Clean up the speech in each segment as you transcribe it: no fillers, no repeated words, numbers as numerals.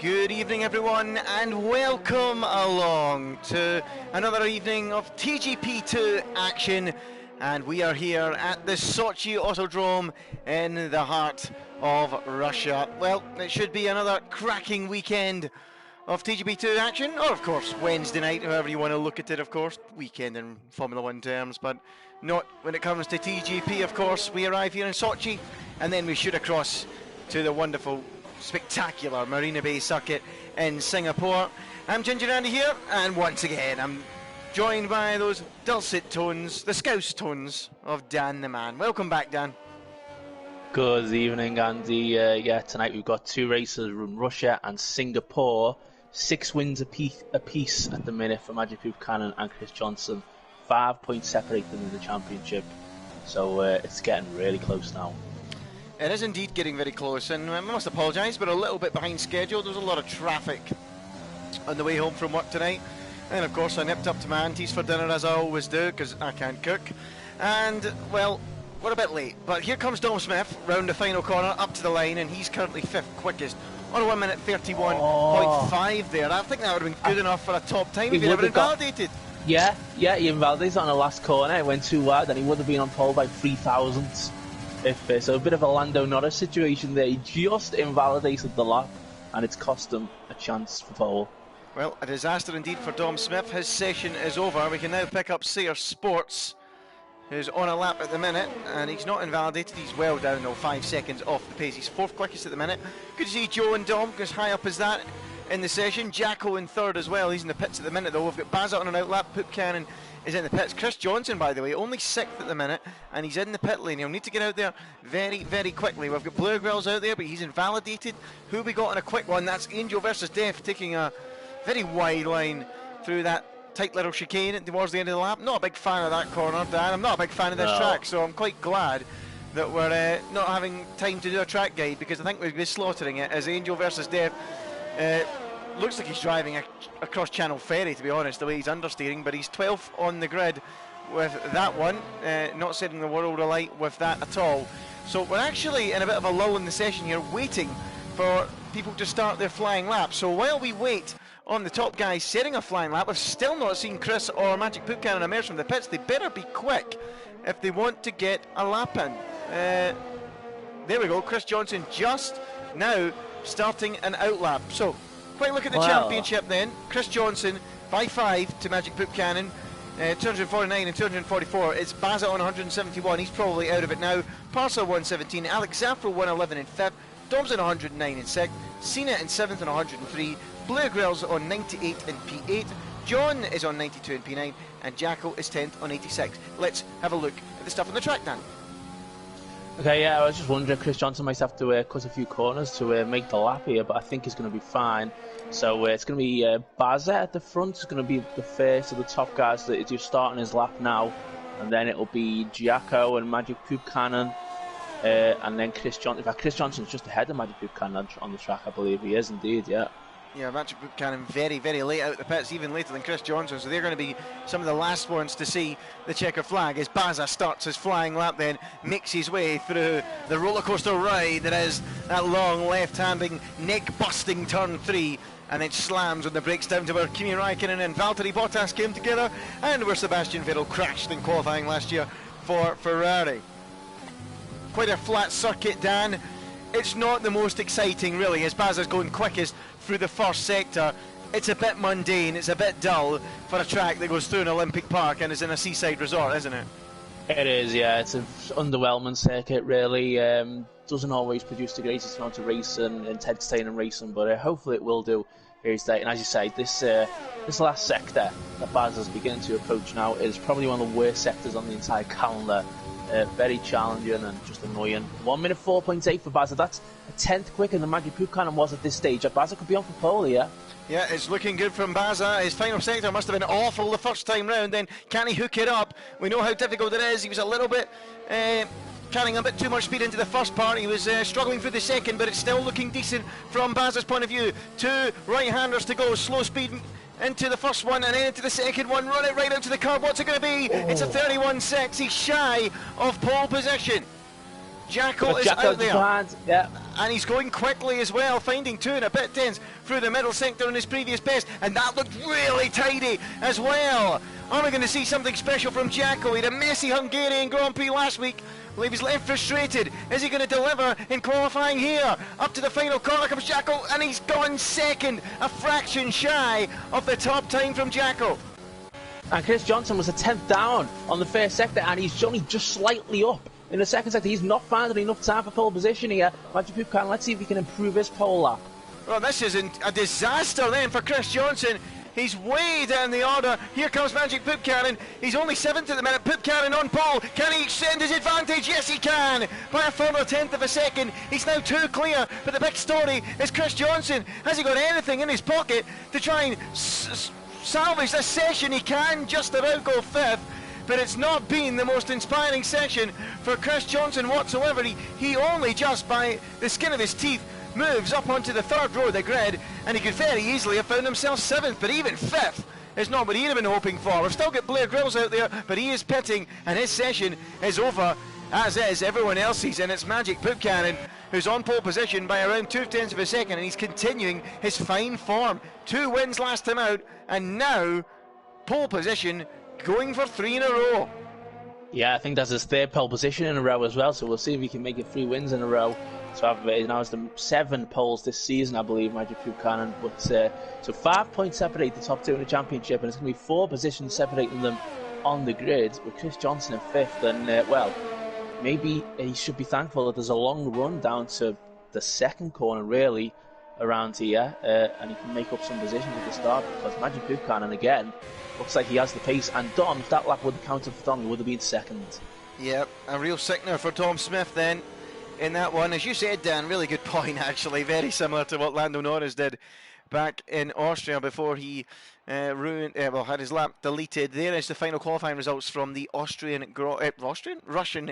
Good evening everyone and welcome along to another evening of TGP2 action, and we are here at the Sochi Autodrome in the heart of Russia. Well, it should be another cracking weekend of TGP2 action, or of course Wednesday night, however you want to look at it, of course, weekend in Formula 1 terms, but not when it comes to TGP. Of course, we arrive here in Sochi and then we shoot across to the wonderful, spectacular Marina Bay circuit in Singapore. I'm Ginger Andy here, and once again I'm joined by those dulcet tones, the Scouse tones of Dan the Man. Welcome back, Dan. Good evening, Andy. Yeah, tonight we've got two races in Russia and Singapore. 6 wins apiece at the minute for Magic Buchanan and Chris Johnson. 5 points separate them in the championship. So it's getting really close now. It is indeed getting very close, and I must apologise, but a little bit behind schedule. There was a lot of traffic on the way home from work tonight, and of course I nipped up to my auntie's for dinner as I always do, because I can't cook. And well, we're a bit late, but here comes Dom Smith round the final corner up to the line, and he's currently 5th quickest on a 1 minute 31.5 there. I think that would have been good enough for a top time if he'd ever invalidated. Yeah, he invalidated on the last corner. It went too wide, and he would have been on pole by 3 thousandths. So a bit of a Lando Norris situation there. He just invalidated the lap, and it's cost him a chance for pole. Well, a disaster indeed for Dom Smith. His session is over. We can now pick up Sayre Sports, who's on a lap at the minute, and he's not invalidated. He's well down though, 5 seconds off the pace. He's 4th quickest at the minute. Good to see Joe and Dom as high up as that in the session. Jacko in 3rd as well. He's in the pits at the minute though. We've got Bazza on an outlap. Poop Cannon is in the pits. Chris Johnson, by the way, only 6th at the minute, and he's in the pit lane. He'll need to get out there very, very quickly. We've got Blue Grills out there, but he's invalidated. Who we got on a quick one? That's Angel versus Death, taking a very wide line through that tight little chicane towards the end of the lap. Not a big fan of that corner, Dan. I'm not a big fan of this track, so I'm quite glad that we're not having time to do a track guide, because I think we'd be slaughtering it as Angel versus Death. Looks like he's driving across Channel Ferry, to be honest, the way he's understeering, but he's 12th on the grid with that one, not setting the world alight with that at all. So we're actually in a bit of a lull in the session here, waiting for people to start their flying lap. So while we wait on the top guys setting a flying lap, we've still not seen Chris or Magic Poop Cannon emerge from the pits. They better be quick if they want to get a lap in. There we go, Chris Johnson just now starting an outlap. So quick look at the championship then. Chris Johnson by 5 to Magic Poop Cannon, 249 and 244. It's Bazza on 171. He's probably out of it now. Parcel 117. Alex Zaffro 111 in 5th. Dom's on 109 in 6th. Cena in 7th and 103. Blue Grills on 98 in P8. John is on 92 in P9. And Jacko is 10th on 86. Let's have a look at the stuff on the track, Dan. Okay, yeah, I was just wondering, Chris Johnson might have to cut a few corners to make the lap here, but I think he's going to be fine. So it's going to be Bazza at the front. It's going to be the first of the top guys that is just starting his lap now, and then it'll be Jacko and Magic Poop Cannon, and then Chris Johnson. In fact, Chris Johnson's just ahead of Magic Poop Cannon on the track, I believe he is indeed, yeah. Yeah, Magic Poop Cannon very, very late out the pits, even later than Chris Johnson, so they're going to be some of the last ones to see the checker flag as Bazza starts his flying lap, then makes his way through the roller coaster ride that is that long left-handing, neck-busting turn 3, and then slams on the brakes down to where Kimi Raikkonen and Valtteri Bottas came together, and where Sebastian Vettel crashed in qualifying last year for Ferrari. Quite a flat circuit, Dan. It's not the most exciting, really, as Bazza's going quickest through the first sector. It's a bit mundane, it's a bit dull for a track that goes through an Olympic Park and is in a seaside resort, isn't it? It is, yeah. It's an underwhelming circuit, really. Doesn't always produce the greatest amount of racing, entertaining racing, but hopefully it will do here today. And as you say, this last sector that Bazza's beginning to approach now is probably one of the worst sectors on the entire calendar. Very challenging and just annoying. 1 minute 4.8 for Bazza. That's a 10th quicker than Magic Poop Cannon was at this stage. Bazza could be on for pole here. Yeah, it's looking good from Bazza. His final sector must have been awful the first time round. Then can he hook it up? We know how difficult it is. He was a little bit carrying a bit too much speed into the first part. He was struggling through the second, but it's still looking decent from Bazza's point of view. 2 right-handers to go. Slow speed into the first one and then into the second one. Run it right out to the curb. What's it going to be? It's a 31.6. He's shy of pole position. Jacko is out there. Yeah. and he's going quickly as well, finding 2 and a bit tenths through the middle sector on his previous best, and that looked really tidy as well. Are we going to see something special from Jacko? He had a messy Hungarian Grand Prix last week. Well, he was left frustrated. Is he going to deliver in qualifying here? Up to the final corner comes Jacko, and he's gone second, a fraction shy of the top time from Jacko. And Chris Johnson was a tenth down on the first sector, and he's only just slightly up in the second sector. He's not finding enough time for pole position here. Magic Poupcan, let's see if he can improve his pole lap. Well, this is a disaster then for Chris Johnson. He's way down the order. Here comes Magic Poupcan. He's only 7th at the minute. Poupcan on pole. Can he extend his advantage? Yes, he can. By a further 10th of a second. He's now 2 clear. But the big story is Chris Johnson. Has he got anything in his pocket to try and salvage this session? He can just about go 5th. But it's not been the most inspiring session for Chris Johnson whatsoever. He only just by the skin of his teeth moves up onto the 3rd row of the grid, and he could very easily have found himself 7th, but even 5th is not what he'd have been hoping for. We've still got Blair Grills out there, but he is pitting, and his session is over, as is everyone else's, and it's Magic Poupcan who's on pole position by around 2/10 of a second, and he's continuing his fine form. 2 wins last time out, and now pole position going for 3 in a row. Yeah, I think that's his 3rd pole position in a row as well, so we'll see if he can make it 3 wins in a row. So now it's the 7 poles this season, I believe, Magic Poupcan. But so 5 points separate the top 2 in the championship, and it's going to be 4 positions separating them on the grid, with Chris Johnson in 5th. And well, maybe he should be thankful that there's a long run down to the 2nd corner, really, around here, and he can make up some positions at the start, because Magic Poupcan, and again, looks like he has the pace. And Dom, if that lap would have counted for Dom, he would have been 2nd. Yep, a real sickener for Tom Smith then in that one. As you said, Dan, really good point actually, very similar to what Lando Norris did back in Austria before he had his lap deleted. There is the final qualifying results from the Russian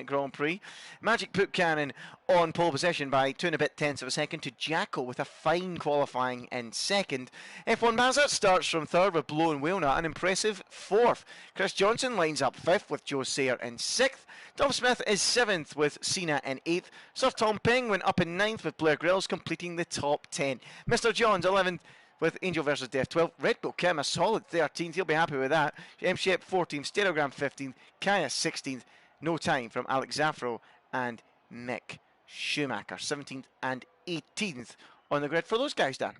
Grand Prix. Magic Poupcan on pole position by 2 and a bit tenths of a second to Jacko with a fine qualifying in 2nd. F1 Mazda starts from 3rd with Blow and Wheelnut, an impressive 4th. Chris Johnson lines up 5th with Joe Sayer in 6th. Dom Smith is 7th with Cena in 8th. Sir Tom Penguin up in 9th with Blair Grills completing the top 10. Mr. Johns 11th with Angel vs Death 12th. Red Bull Kim a solid 13th, he'll be happy with that. M Shep 14th, Stereogram 15th, Kaya 16th. No time from Alex Zaffro and Mick Schumacher 17th and 18th on the grid for those guys, Dan.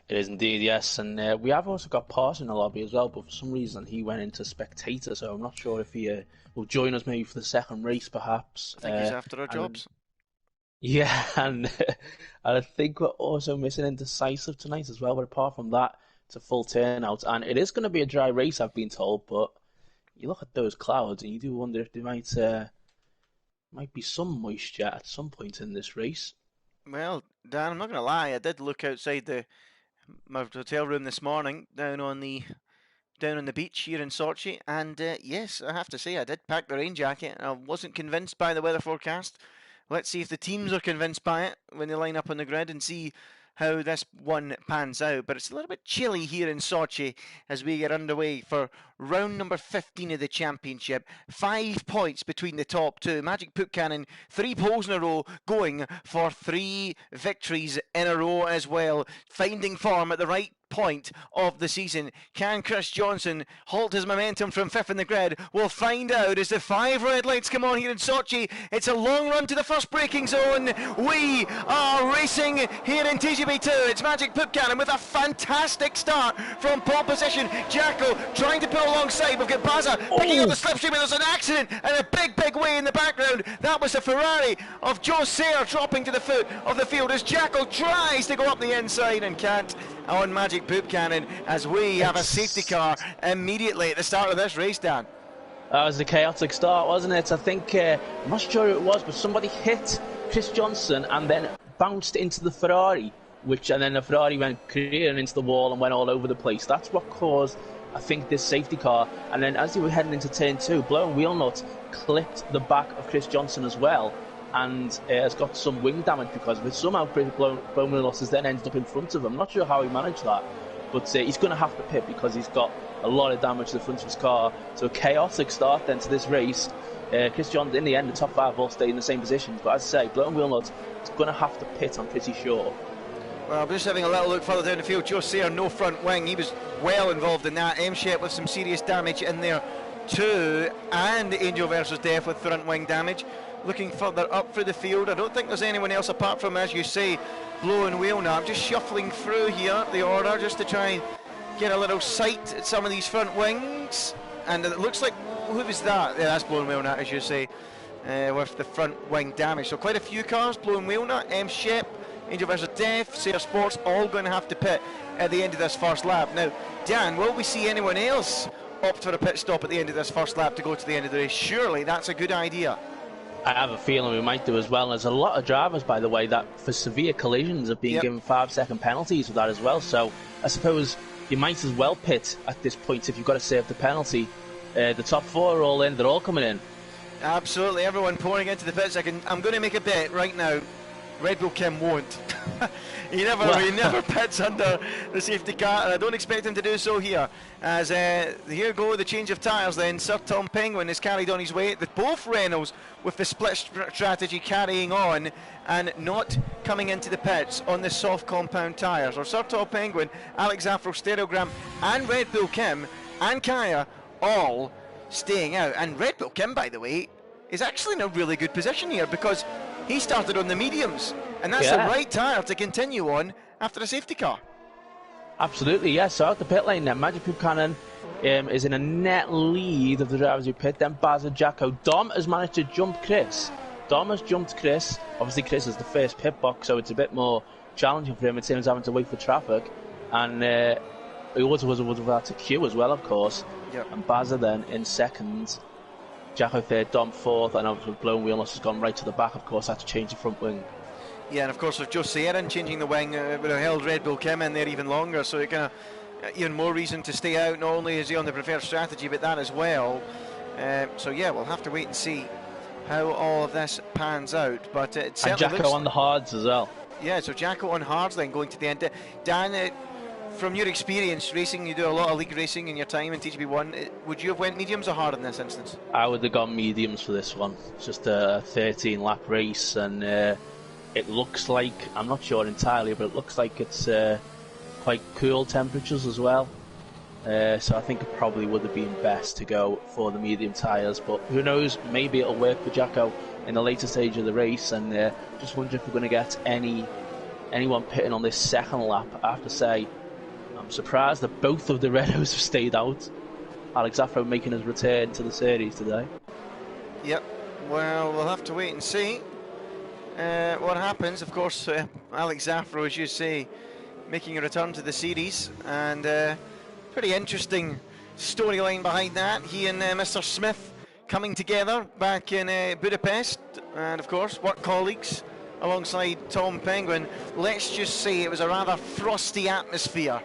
It is indeed, yes, and we have also got Parsons in the lobby as well, but for some reason he went into spectator, so I'm not sure if he will join us maybe for the 2nd race, perhaps. I think he's after our jobs. Yeah, and I think we're also missing Indecisive tonight as well, but apart from that, it's a full turnout, and it is going to be a dry race, I've been told, but you look at those clouds and you do wonder if there might be some moisture at some point in this race. Well, Dan, I'm not going to lie, I did look outside my hotel room this morning down on the beach here in Sochi, and yes, I have to say I did pack the rain jacket, and I wasn't convinced by the weather forecast. Let's see if the teams are convinced by it when they line up on the grid and see how this one pans out. But it's a little bit chilly here in Sochi as we get underway for round number 15 of the championship. 5 points between the top 2. Magic Poupcan 3 poles in a row, going for 3 victories in a row as well. Finding form at the right point of the season. Can Chris Johnson halt his momentum from 5th in the grid? We'll find out as the 5 red lights come on here in Sochi. It's a long run to the first braking zone. We are racing here in TGP2. It's Magic Poupcan with a fantastic start from pole position. Jacko trying to pull alongside. We've got Baza picking up the slipstream, and there's an accident and a big way in the background. That was the Ferrari of Joe Sayer dropping to the foot of the field as Jacko tries to go up the inside and can't on Magic Poupcan as we have a safety car immediately at the start of this race, Dan. That was a chaotic start, wasn't it? I think, I'm not sure who it was, but somebody hit Chris Johnson and then bounced into the Ferrari, and then the Ferrari went clearing into the wall and went all over the place. That's what caused, I think, this safety car. And then as they were heading into turn 2, Blow and Wheel Nut clipped the back of Chris Johnson as well, and has got some wing damage because of it. Somehow Blow and Wheel Nut has then ended up in front of him. I'm not sure how he managed that. but he's going to have to pit because he's got a lot of damage to the front of his car. So a chaotic start then to this race. Chris John, in the end, the top 5 all stay in the same positions, but as I say, blown wheel nuts is going to have to pit, I'm pretty sure. Well, I'm just having a little look further down the field. Joe Sayer, no front wing. He was well involved in that. M-Shep with some serious damage in there too, and Angel versus Death with front wing damage. Looking further up through the field, I don't think there's anyone else apart from, as you say, Blowing Wheel now. I'm just shuffling through here the order just to try and get a little sight at some of these front wings. And it looks like, who was that? Yeah, that's Blowing Wheel now, as you say, with the front wing damage. So quite a few cars, Blowing Wheel now, M-Shep, Angel versus Death, Sayer Sports, all going to have to pit at the end of this first lap. Now, Dan, will we see anyone else opt for a pit stop at the end of this first lap to go to the end of the race? Surely that's a good idea. I have a feeling we might do as well. There's a lot of drivers, by the way, that for severe collisions have been given 5-second penalties for that as well. So I suppose you might as well pit at this point if you've got to save the penalty. The top 4 are all in, they're all coming in. Absolutely, everyone pouring into the pits. I'm going to make a bet right now. Red Bull Kim won't. he never pits under the safety car, and I don't expect him to do so here. As here go the change of tyres then. Sir Tom Penguin is carried on his way. Both Renaults with the split strategy carrying on and not coming into the pits on the soft compound tyres. Or Sir Tom Penguin, Alex Afro, Stereogram and Red Bull Kim and Kaya all staying out. And Red Bull Kim, by the way, is actually in a really good position here because he started on the mediums, and that's the right tyre to continue on after a safety car. Absolutely, yes. So out the pit lane then, Magic Poop Cannon is in a net lead of the drivers who pit. Then Baz and Jacko. Dom has managed to jump Chris. Dom has jumped Chris. Obviously, Chris is the first pit box, so it's a bit more challenging for him. It seems having to wait for traffic. And he also was without to queue as well, of course. Yep. And Bazza then in second. Jacko third, Dom fourth, and obviously Blown Wheelness has gone right to the back, of course, had to change the front wing. Yeah, and of course with Joe Sayer changing the wing, would have held Red Bull Kim in there even longer, so it kind of even more reason to stay out. Not only is he on the preferred strategy, but that as well. So yeah, we'll have to wait and see how all of this pans out. But it certainly and Jacko on the hards as well. Yeah, so Jacko on hards then going to the end. Dan, from your experience racing, you do a lot of league racing in your time in TGP1. Would you have went mediums or hard in this instance? I would have gone mediums for this one. It's just a 13-lap race, and it looks like, I'm not sure entirely, but it looks like it's quite cool temperatures as well. So I think it probably would have been best to go for the medium tyres, but who knows, maybe it'll work for Jacko in the later stage of the race. And just wonder if we're going to get anyone pitting on this second lap. I have to say, I'm surprised that both of the Renaults have stayed out. Alex Afro making his return to the series today. Yep, well, we'll have to wait and see what happens. Of course, Alex Afro, as you say, making a return to the series, and pretty interesting storyline behind that. He and Mr. Smith coming together back in Budapest, and of course, work colleagues alongside Tom Penguin. Let's just say it was a rather frosty atmosphere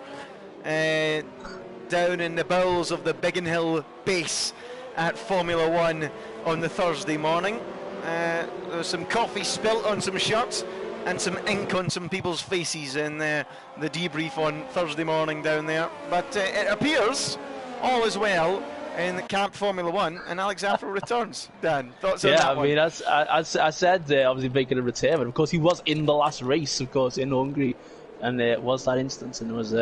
down in the bowels of the Biggin Hill base at Formula One on the Thursday morning. There was some coffee spilt on some shirts and some ink on some people's faces in the debrief on Thursday morning down there. But it appears all is well in the Camp Formula One, and Alex Afro returns. Dan, thoughts on that one? Yeah, I mean, I said obviously making a return, but of course he was in the last race, of course, in Hungary, and it was that instance, and there was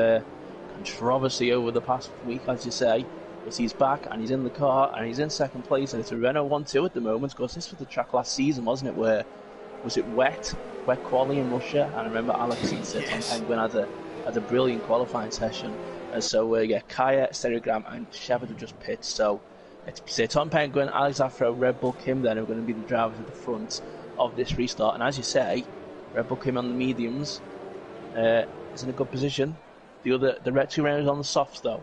controversy over the past week, as you say. But he's back, and he's in the car, and he's in second place, and it's a Renault 1-2 at the moment. Of course, this was the track last season, wasn't it, where was it wet quali in Russia? And I remember Alex and Tom Penguin had a brilliant qualifying session. And so, Kaya, Stereogram, and Shepard have just pitched. So, it's Tom Penguin, Alex Afro, Red Bull Kim then are going to be the drivers at the front of this restart. And as you say, Red Bull Kim on the mediums is in a good position. The Red 2 Renaults on the softs, though.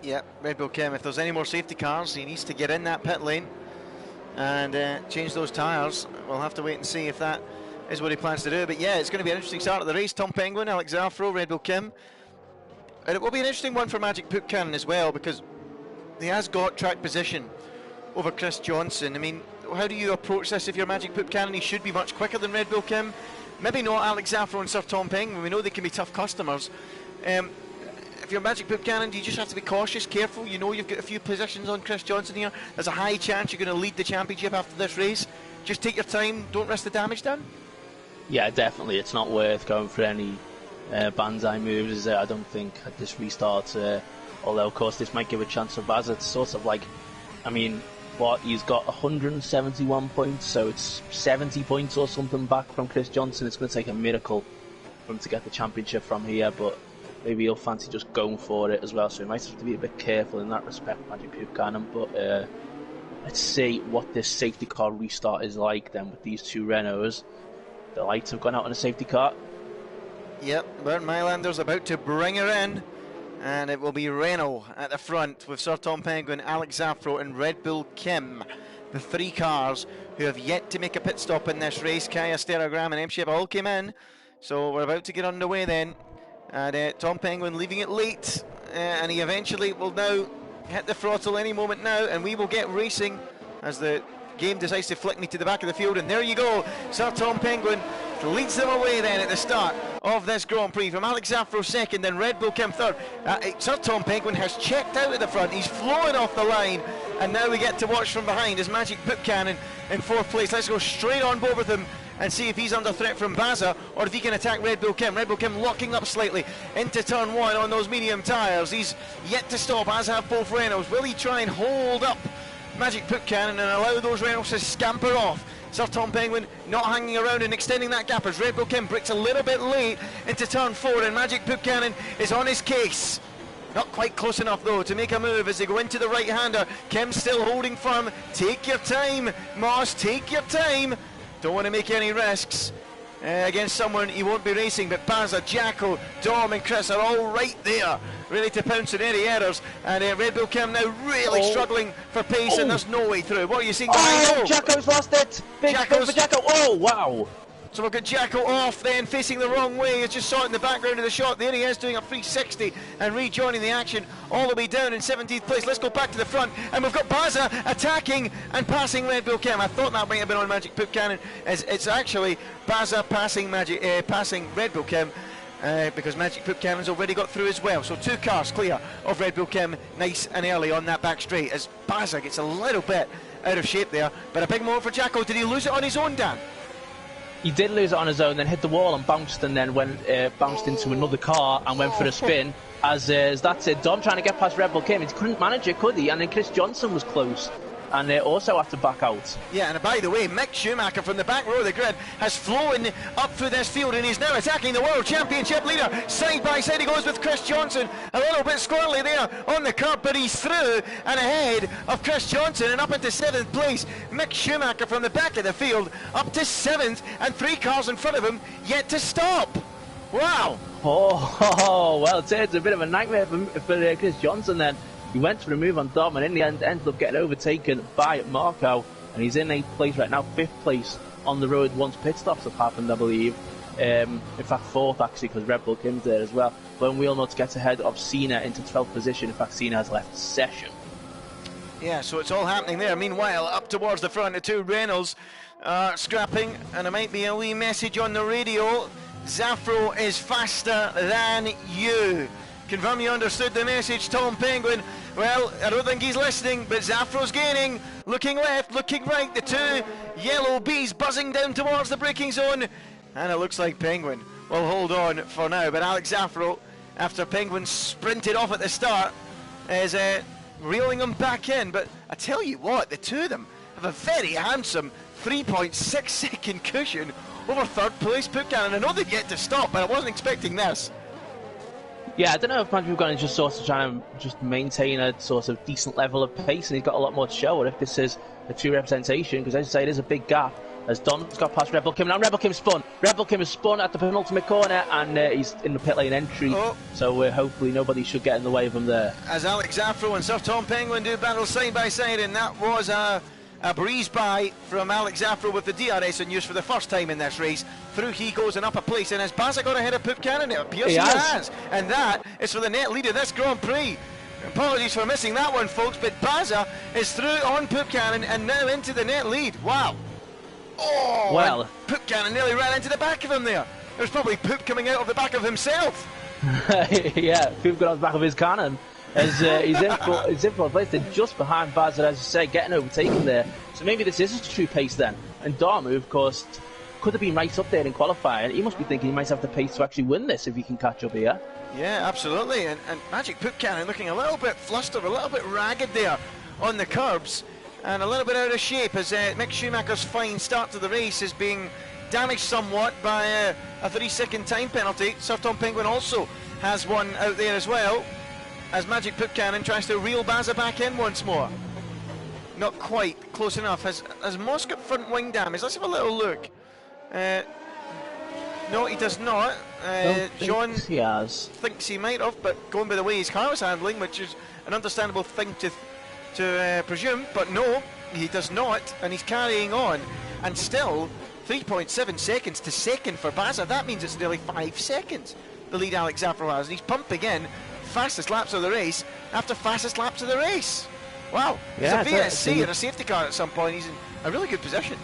Yeah, Red Bull Kim, if there's any more safety cars, he needs to get in that pit lane and change those tyres. We'll have to wait and see if that is what he plans to do. But yeah, it's going to be an interesting start of the race. Tom Penguin, Alex Afro, Red Bull Kim. And it will be an interesting one for Magic Poop Cannon as well, because he has got track position over Chris Johnson. I mean, how do you approach this if you're Magic Poop Cannon? He should be much quicker than Red Bull Kim. Maybe not Alex Afro and Sir Tom Penguin. We know they can be tough customers. If you're Magic Buchanan, do you just have to be cautious, careful? You know you've got a few positions on Chris Johnson here. There's a high chance you're going to lead the championship after this race. Just take your time, don't risk the damage done. Yeah, definitely. It's not worth going for any banzai moves, is it? I don't think at this restart. Although, of course, this might give a chance for Baz. It's sort of like, I mean, he's got 171 points, so it's 70 points or something back from Chris Johnson. It's going to take a miracle for him to get the championship from here, but maybe he'll fancy just going for it as well, so he might have to be a bit careful in that respect, Magic Buchanan. But let's see what this safety car restart is like then with these two Renaults. The lights have gone out on a safety car. Yep, Bernd Mylander's about to bring her in, and it will be Renault at the front with Sir Tom Penguin, Alex Zaffro and Red Bull Kim. The three cars who have yet to make a pit stop in this race. Kaya, Sterogram and M-Shep all came in, so we're about to get underway then. And Tom Penguin leaving it late, and he eventually will now hit the throttle any moment now, and we will get racing as the game decides to flick me to the back of the field. And there you go, Sir Tom Penguin leads them away then at the start of this Grand Prix, from Alex Zaffro second, then Red Bull Kim third. Sir Tom Penguin has checked out at the front, he's flowing off the line, and now we get to watch from behind as Magic Buchanan in fourth place. Let's go straight on board with him and see if he's under threat from Baza, or if he can attack Red Bull Kim. Red Bull Kim locking up slightly into turn one on those medium tyres. He's yet to stop, as have both Renaults. Will he try and hold up Magic Buchanan and allow those Renaults to scamper off? Sir Tom Penguin not hanging around and extending that gap as Red Bull Kim bricks a little bit late into turn four, and Magic Buchanan is on his case. Not quite close enough though to make a move as they go into the right-hander. Kim still holding firm. Take your time, Moss, take your time. Don't want to make any risks against someone he won't be racing, but Baza, Jacko, Dom and Chris are all right there, ready to pounce on any errors. And Red Bull Kim now really struggling for pace, and there's no way through. What are you seeing behind? Jacko's lost it! Big for Jacko! Oh, wow! So we've got Jacko off then, facing the wrong way. It's just saw it in the background of the shot. There he is doing a 360 and rejoining the action all the way down in 17th place. Let's go back to the front, and we've got Baza attacking and passing Red Bull Kim. I thought that might have been on Magic Buchanan. It's actually Baza passing Red Bull Kim, because Magic Buchanan's already got through as well. So two cars clear of Red Bull Kim, nice and early on that back straight, as Baza gets a little bit out of shape there. But a big moment for Jacko. Did he lose it on his own, Dan? He did lose it on his own, then hit the wall and bounced into another car and went for a spin. As that's it, Dom trying to get past Red Bull Kim. He couldn't manage it, could he? And then Chris Johnson was close, and also had to back out. Yeah, and by the way, Mick Schumacher from the back row of the grid has flown up through this field, and he's now attacking the World Championship leader. Side by side he goes with Chris Johnson, a little bit squirrely there on the curb, but he's through and ahead of Chris Johnson and up into 7th place. Mick Schumacher from the back of the field up to 7th, and 3 cars in front of him yet to stop. Wow. Well, it's a bit of a nightmare for Chris Johnson then. He went for a move on Dom, and in the end ended up getting overtaken by Marco, and he's in 8th place right now, 5th place on the road once pit stops have happened, I believe. In fact, 4th actually, because Red Bull Kim's there as well. But Wheelnuts gets ahead of Cena into 12th position. In fact, Cena has left the session. Yeah, so it's all happening there. Meanwhile, up towards the front, the two Reynolds are scrapping, and there might be a wee message on the radio. Zaffro is faster than you. Confirm you understood the message, Tom Penguin. Well, I don't think he's listening, but Zaffro's gaining. Looking left, looking right. The two yellow bees buzzing down towards the braking zone. And it looks like Penguin will hold on for now. But Alex Zaffro, after Penguin sprinted off at the start, is reeling him back in. But I tell you what, the two of them have a very handsome 3.6 second cushion over 3rd place Buchanan. I know they've yet to stop, but I wasn't expecting this. Yeah, I don't know if Magic Buchanan is just sort of trying to just maintain a sort of decent level of pace, and he's got a lot more to show, or if this is a true representation, because as you say, it is a big gap. As Don's got past Red Bull Kim, now Red Bull Kim spun. Red Bull Kim has spun at the penultimate corner, and he's in the pit lane entry, so hopefully nobody should get in the way of him there. As Alex Zaffro and Sir Tom Penguin do battle side by side, and that was a breeze by from Alex Zaffro with the DRS in use for the first time in this race. Through he goes and up a place, and has Baza got ahead of Buchanan? It appears he has. And that is for the net lead of this Grand Prix. Apologies for missing that one, folks, but Baza is through on Buchanan and now into the net lead. Wow. Oh, well, Buchanan nearly ran into the back of him there. There's probably poop coming out of the back of himself. Yeah, Poop got on the back of his cannon as he's in for a place. They're just behind Bazza, as you say, getting overtaken there. So maybe this is his true pace then. And Darmu, of course, could have been right up there in qualifying. He must be thinking he might have the pace to actually win this if he can catch up here. Yeah, absolutely. And Magic Poop Cannon looking a little bit flustered, a little bit ragged there on the curbs, and a little bit out of shape as Mick Schumacher's fine start to the race is being damaged somewhat by a 3-second time penalty. Sir Tom Penguin also has one out there as well, as Magic Poop Cannon tries to reel Bazza back in once more. Not quite close enough. Has Moss got front wing damage? Let's have a little look. No, he does not. John he has. Thinks he might have, but going by the way his car was handling, which is an understandable thing to presume, but no, he does not, and he's carrying on. And still, 3.7 seconds to second for Bazza. That means it's nearly 5 seconds, the lead Alex Afro has. And he's pumping in fastest laps of the race after fastest laps of the race. Wow, yeah, there's a VSC and a safety car at some point. He's in a really good position.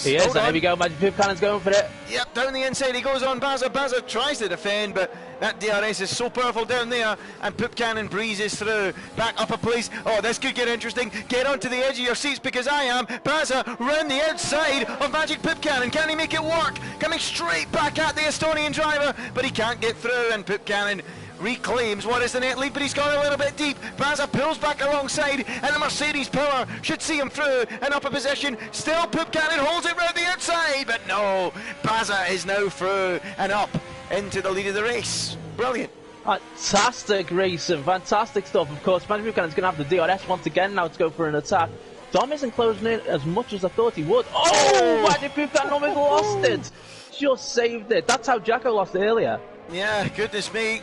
He is, and here we go, Magic Poop Cannon's going for it. Yep, down the inside he goes on Bazza. Bazza tries to defend, but that DRS is so powerful down there, and Poop Cannon breezes through. Back up a place. Oh, this could get interesting. Get onto the edge of your seats because I am. Bazza round the outside of Magic Poop Cannon. Can he make it work? Coming straight back at the Estonian driver, but he can't get through, and Poop Cannon reclaims what is the net lead, but he's gone a little bit deep. Bazza pulls back alongside, and the Mercedes power should see him through and up a position. Still Poop Cannon holds it round the outside, but no, Bazza is now through and up into the lead of the race. Brilliant. Fantastic racing, fantastic stuff. Of course, Magic Poop Cannon's going to have the DRS once again now to go for an attack. Dom isn't closing in as much as I thought he would. Oh, Magic Poop Cannon almost lost it. Just saved it. That's how Jacko lost earlier. Yeah, goodness me.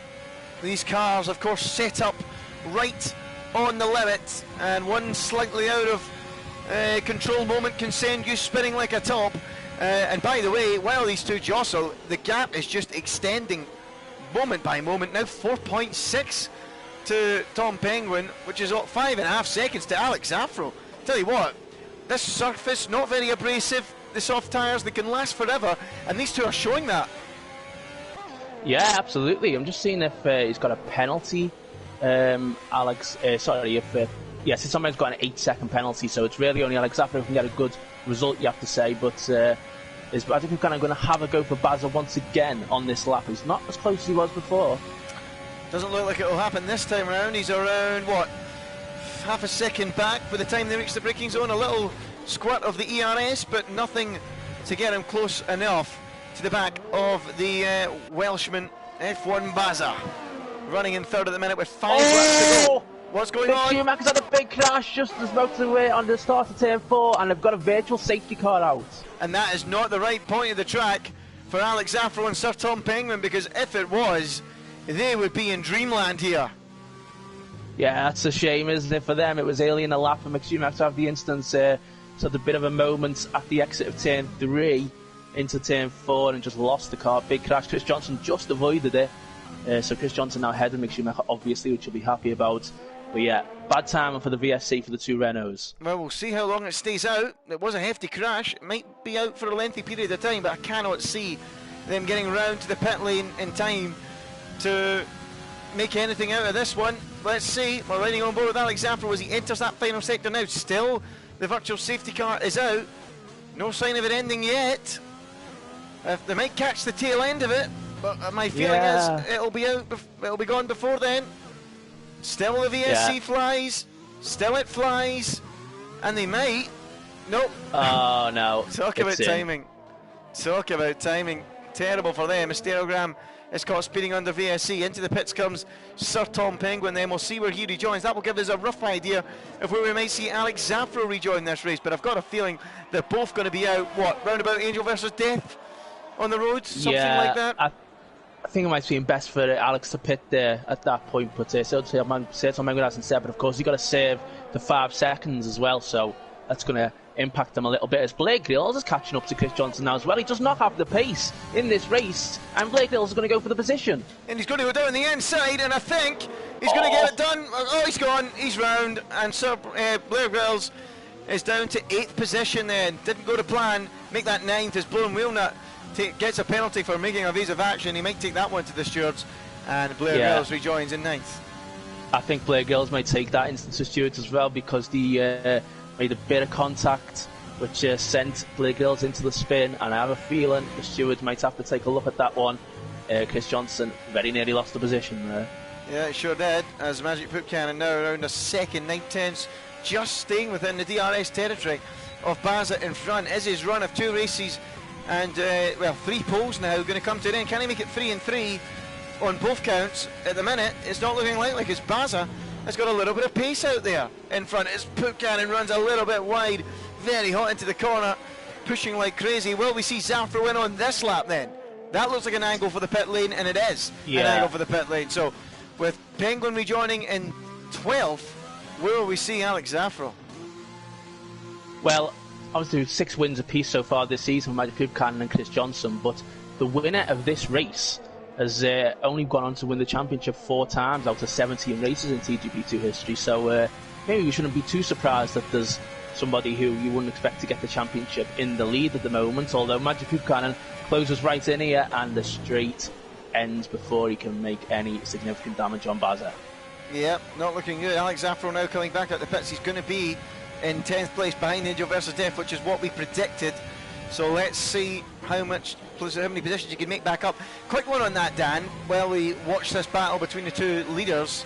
These cars, of course, set up right on the limit, and one slightly out of control moment can send you spinning like a top. And by the way, while these two jostle, the gap is just extending moment by moment. Now 4.6 to Tom Penguin, which is 5.5 seconds to Alex Afro. Tell you what, this surface, not very abrasive, the soft tyres, they can last forever, and these two are showing that. Yeah, absolutely. I'm just seeing if he's got a penalty. Alex, sorry, yes, it's somebody's got an 8-second penalty, so it's really only Alex Afro who can get a good result, you have to say. But I think we're kind of going to have a go for Bazza once again on this lap. He's not as close as he was before. Doesn't look like it will happen this time around. He's around, what, half a second back by the time they reach the braking zone. A little squirt of the ERS, but nothing to get him close enough to the back of the Welshman F1 Bazza, running in third at the minute with 5 laps to go. What's going on? Schumacher's had a big crash just as motorway on the start of turn 4, and they've got a virtual safety car out. And that is not the right point of the track for Alex Afro and Sir Tom Penguin, because if it was, they would be in dreamland here. Yeah, that's a shame, isn't it? For them, it was early in the lap for Mick Schumacher to have the instance, so a bit of a moment at the exit of turn 3 into turn 4 and just lost the car. Big crash. Chris Johnson just avoided it. So Chris Johnson now ahead of Mick Schumacher, obviously, which he'll be happy about. But yeah, bad timing for the VSC for the two Renaults. Well, we'll see how long it stays out. It was a hefty crash. It might be out for a lengthy period of time, but I cannot see them getting round to the pit lane in time to make anything out of this one. Let's see. We're riding on board with Alex Afro as he enters that final sector now. Still, the virtual safety car is out. No sign of it ending yet. They might catch the tail end of it, but my feeling is it'll be out. It'll be gone before then. Still the VSC flies. Still it flies, and they might. Nope. Oh no! Talk about timing. Talk about timing. Terrible for them. Stereogram is caught speeding under VSC. Into the pits comes Sir Tom Penguin. Then we'll see where he rejoins. That will give us a rough idea of where we might see Alex Afro rejoin this race. But I've got a feeling they're both going to be out. What, round about Angel versus Death on the road, something like that. I think it might be best for Alex to pit there at that point. But Sir Tom Penguin hasn't said. But of course, he's got to save the 5 seconds as well. So that's going to impact him a little bit, as Blake Grills is catching up to Chris Johnson now as well. He does not have the pace in this race, and Blake Grills is going to go for the position. And he's going to go down the inside, and I think he's going to get it done. Oh, he's gone. He's round, and Sir Blair Grills is down to 8th position then. Didn't go to plan. Make that 9th as Blown Wheelnut gets a penalty for making evasive action. He might take that one to the stewards. and Blair Girls rejoins in 9th. I think Blair Girls might take that instance to Stewart as well, because they made a bit of contact which sent Blair Girls into the spin, and I have a feeling the Stewart might have to take a look at that one. Chris Johnson very nearly lost the position there. Yeah, it sure did, as Magic Poop Cannon now around a second, 9/10, just staying within the DRS territory of Baza in front. Is his run of 2 races and, 3 poles now going to come to an end. Can he make it 3 and 3 on both counts? At the minute, it's not looking like it's Baza has got a little bit of pace out there in front. As Poop Cannon runs a little bit wide, very hot into the corner, pushing like crazy. Will we see Zafra win on this lap then? That looks like an angle for the pit lane, and it is an angle for the pit lane. So, with Penguin rejoining in 12th, where will we see Alex Zafra? Well, obviously 6 wins apiece so far this season for Magic Poop Cannon and Chris Johnson, but the winner of this race has only gone on to win the championship 4 times out of 17 races in TGP2 history. So maybe we shouldn't be too surprised that there's somebody who you wouldn't expect to get the championship in the lead at the moment, although Magic Poop Cannon closes right in here, and the straight ends before he can make any significant damage on Baza. Yeah, not looking good. Alex Zafro now coming back out the pits. He's going to be in 10th place behind Angel versus Death, which is what we predicted. So let's see how many positions you can make back up. Quick one on that, Dan, while we watch this battle between the 2 leaders.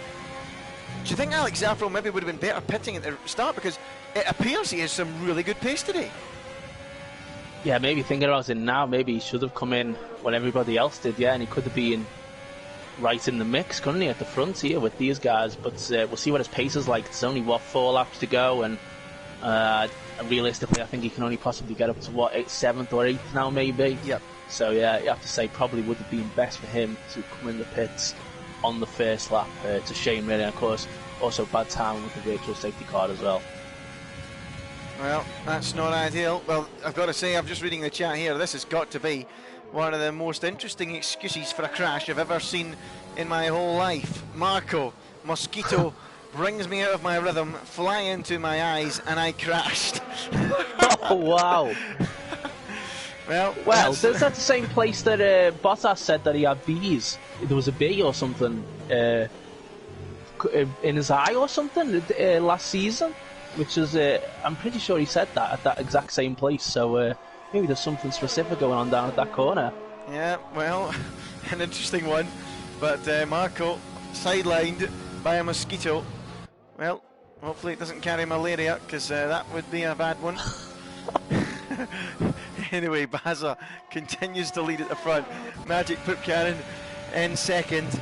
Do you think Alex Zafro maybe would have been better pitting at the start, because it appears he has some really good pace today? Yeah, maybe thinking about it now, maybe he should have come in when everybody else did, and he could have been right in the mix, couldn't he, at the front here with these guys, but we'll see what his pace is like. There's only, 4 laps to go, and realistically I think he can only possibly get up to, 7th or 8th now, maybe? Yep. So yeah, you have to say probably would have been best for him to come in the pits on the first lap. It's a shame really, and of course also bad time with the virtual safety car as well. Well, that's not ideal. Well, I've got to say, I'm just reading the chat here, this has got to be one of the most interesting excuses for a crash I've ever seen in my whole life. Marco, Mosquito brings me out of my rhythm, fly into my eyes, and I crashed. Oh, wow. Well, is that the same place that Bottas said that he had bees? There was a bee or something in his eye or something last season? Which is, I'm pretty sure he said that at that exact same place, so maybe there's something specific going on down at that corner. Yeah, well, an interesting one, but Marco sidelined by a mosquito. Well, hopefully it doesn't carry malaria, because that would be a bad one. Anyway, Baza continues to lead at the front. Magic Poop Cannon in second,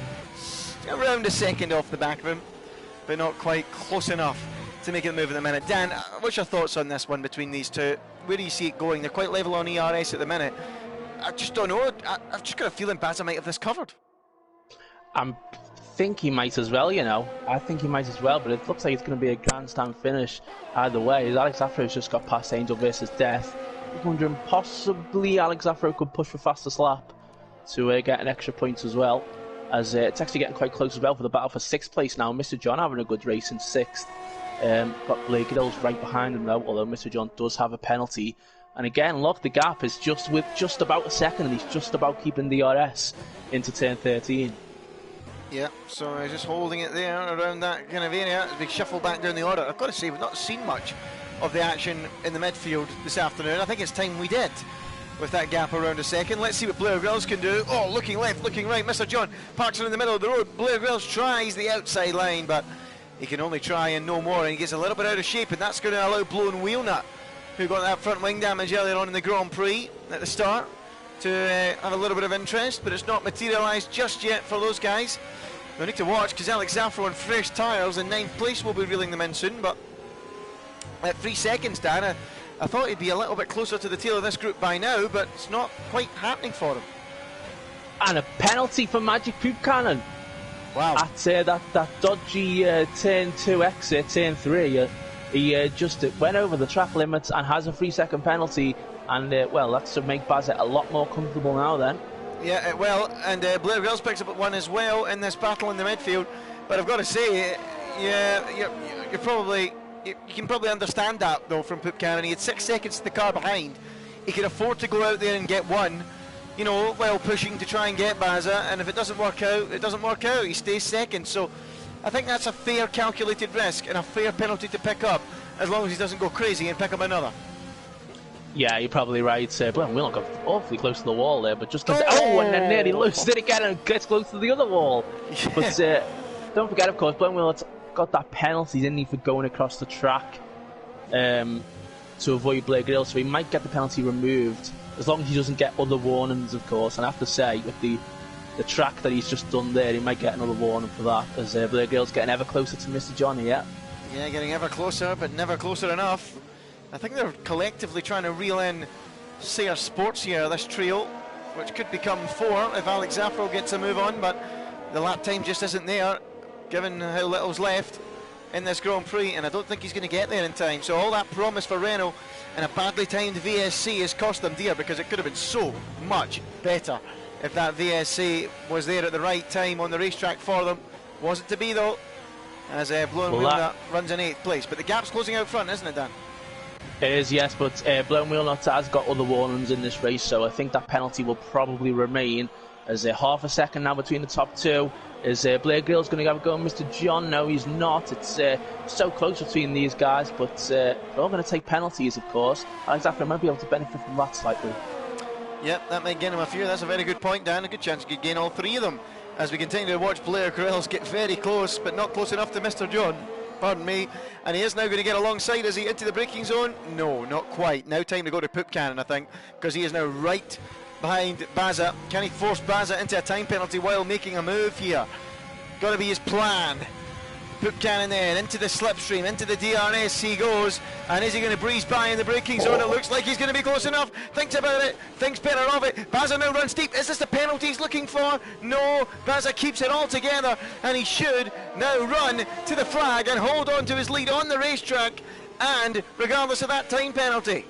around a second off the back of him, but not quite close enough to make it move in a minute. Dan, what's your thoughts on this one between these 2? Where do you see it going? They're quite level on ERS at the minute. I just don't know. I've just got a feeling Baza might have this covered. I think he might as well, I think he might as well, but it looks like it's going to be a grandstand finish either way. Alex Zafro's just got past Angel versus Death. I'm wondering possibly Alex Zafro could push for fastest lap to get an extra point as well, as it's actually getting quite close as well for the battle for 6th place now. Mr. John having a good race in 6th. Got Blake Giddles right behind him though, although Mr. John does have a penalty. And again, look, the gap is just about a second, and he's just about keeping the DRS into turn 13. Yeah, so he's just holding it there around that kind of area as we shuffle back down the order. I've got to say, we've not seen much of the action in the midfield this afternoon. I think it's time we did, with that gap around a second. Let's see what Blair Grills can do. Oh, looking left, looking right. Mr. John parks it in the middle of the road. Blair Grills tries the outside line, but he can only try and no more, and he gets a little bit out of shape, and that's going to allow Blown Wheelnut, who got that front wing damage earlier on in the Grand Prix at the start, to have a little bit of interest, but it's not materialised just yet for those guys. They'll need to watch, because Alex Zafro on fresh tyres in 9th place will be reeling them in soon, but at 3 seconds, Dan, I thought he'd be a little bit closer to the tail of this group by now, but it's not quite happening for him. And a penalty for Magic Poop Cannon. Wow. At that dodgy turn 2 exit, turn 3, he just went over the track limits and has a 3-second penalty, and that's to make Baza a lot more comfortable now then. Yeah, well, and Blair Grills picks up at 1 as well in this battle in the midfield, but I've got to say, you can probably understand that though from Poop Cannon. He had 6 seconds to the car behind. He could afford to go out there and get 1. you know, while pushing to try and get Baza, and if it doesn't work out, it doesn't work out. He stays second, so I think that's a fair calculated risk and a fair penalty to pick up, as long as he doesn't go crazy and pick up another. Yeah, you're probably right. Well, Wheelock got awfully close to the wall there, but just and then nearly loses it again and gets close to the other wall. Yeah. But don't forget, of course, Wheelock's got that penalty, didn't he, for going across the track to avoid Blair Grill, so he might get the penalty removed, as long as he doesn't get other warnings, of course. And I have to say, with the track that he's just done there, he might get another warning for that, as Blair Grill's getting ever closer to Mr. John here. Yeah, getting ever closer, but never closer enough. I think they're collectively trying to reel in Sayre Sports here, this trio, which could become 4 if Alex Zaffro gets a move on, but the lap time just isn't there, given how little's left in this Grand Prix, and I don't think he's going to get there in time. So all that promise for Renault and a badly timed VSC has cost them dear, because it could have been so much better if that VSC was there at the right time on the racetrack for them. Wasn't to be though, as Blown Wheelnut runs in 8th place. But the gap's closing out front, isn't it, Dan? It is, yes, but Blown Wheelnut has got other warnings in this race, so I think that penalty will probably remain, as half a second now between the top 2. Is Blair Grill's going to have a go on Mr. John? No, he's not. It's so close between these guys, but they're all going to take penalties, of course. Alex Zaffro might be able to benefit from that slightly. Yep, that might gain him a few. That's a very good point, Dan. A good chance he could gain all 3 of them, as we continue to watch Blair Grills get very close, but not close enough to Mr. John. Pardon me. And he is now going to get alongside. Is he into the braking zone? No, not quite. Now time to go to Poop Cannon, I think, because he is now right behind Baza. Can he force Baza into a time penalty while making a move here? Got to be his plan. Poop Cannon then into the slipstream, into the DRS he goes, and is he going to breeze by in the braking zone? It looks like he's going to be close enough. Thinks about it, thinks better of it. Baza now runs deep. Is this the penalty he's looking for? No, Baza keeps it all together, and he should now run to the flag and hold on to his lead on the racetrack, and regardless of that time penalty.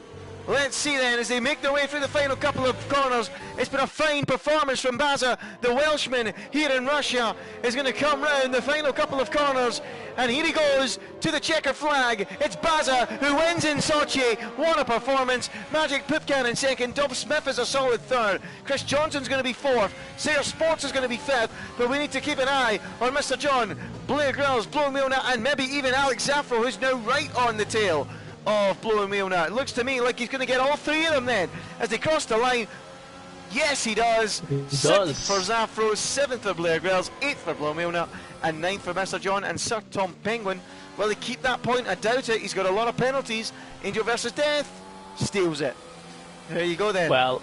Let's see then as they make their way through the final couple of corners. It's been a fine performance from Baza. The Welshman here in Russia is going to come round the final couple of corners, and here he goes to the checker flag. It's Baza who wins in Sochi. What a performance. Magic Pupkan in second. Dom Smith is a solid third. Chris Johnson's going to be 4th. Sayre Sports is going to be 5th, but we need to keep an eye on Mr. John, Blair Grills, Blown Wheelnut, and maybe even Alex Zaffro, who's now right on the tail of Blown Wheelnut. It looks to me like he's going to get all 3 of them then as they cross the line. Yes, he does. 6th for Zaffro, 7th for Blair Grills, 8th for Blown Wheelnut, and 9th for Mr. John. And Sir Tom Penguin, will he keep that point? I doubt it. He's got a lot of penalties. Angel versus Death steals it. There you go then. Well,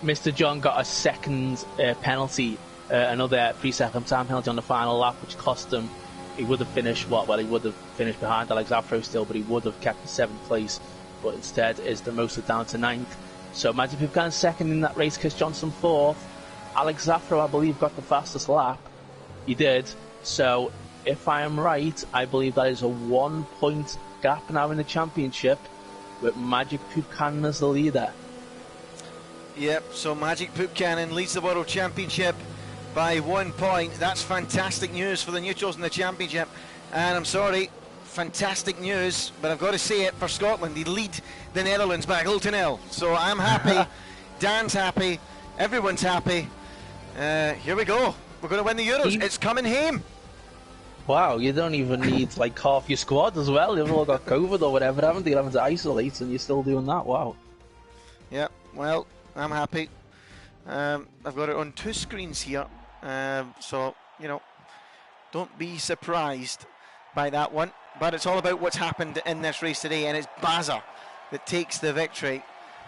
Mr. John got a second penalty, another 3-second time penalty on the final lap, which cost him. He would have finished he would have finished behind Alex Zaffro still, but he would have kept the 7th place, but instead is demoted down to 9th. So Magic Pupkan 2nd in that race, Chris Johnson 4th. Alex Zaffro, I believe, got the fastest lap. He did. So if I am right, I believe that is a 1-point gap now in the championship, with Magic Pupkan as the leader. Yep, so Magic Pupkan leads the World Championship by 1 point. That's fantastic news for the neutrals in the championship, and I'm sorry, fantastic news, but I've got to say it for Scotland. They lead the Netherlands by 0-0, so I'm happy. Dan's happy, everyone's happy. Here we go, we're going to win the Euros. It's coming home. Wow, you don't even need like half your squad as well. You've all got COVID or whatever, haven't you? You're having to isolate and you're still doing that. Wow. Yeah, well, I'm happy. I've got it on 2 screens here. So, you know, don't be surprised by that one. But it's all about what's happened in this race today, and it's Baza that takes the victory.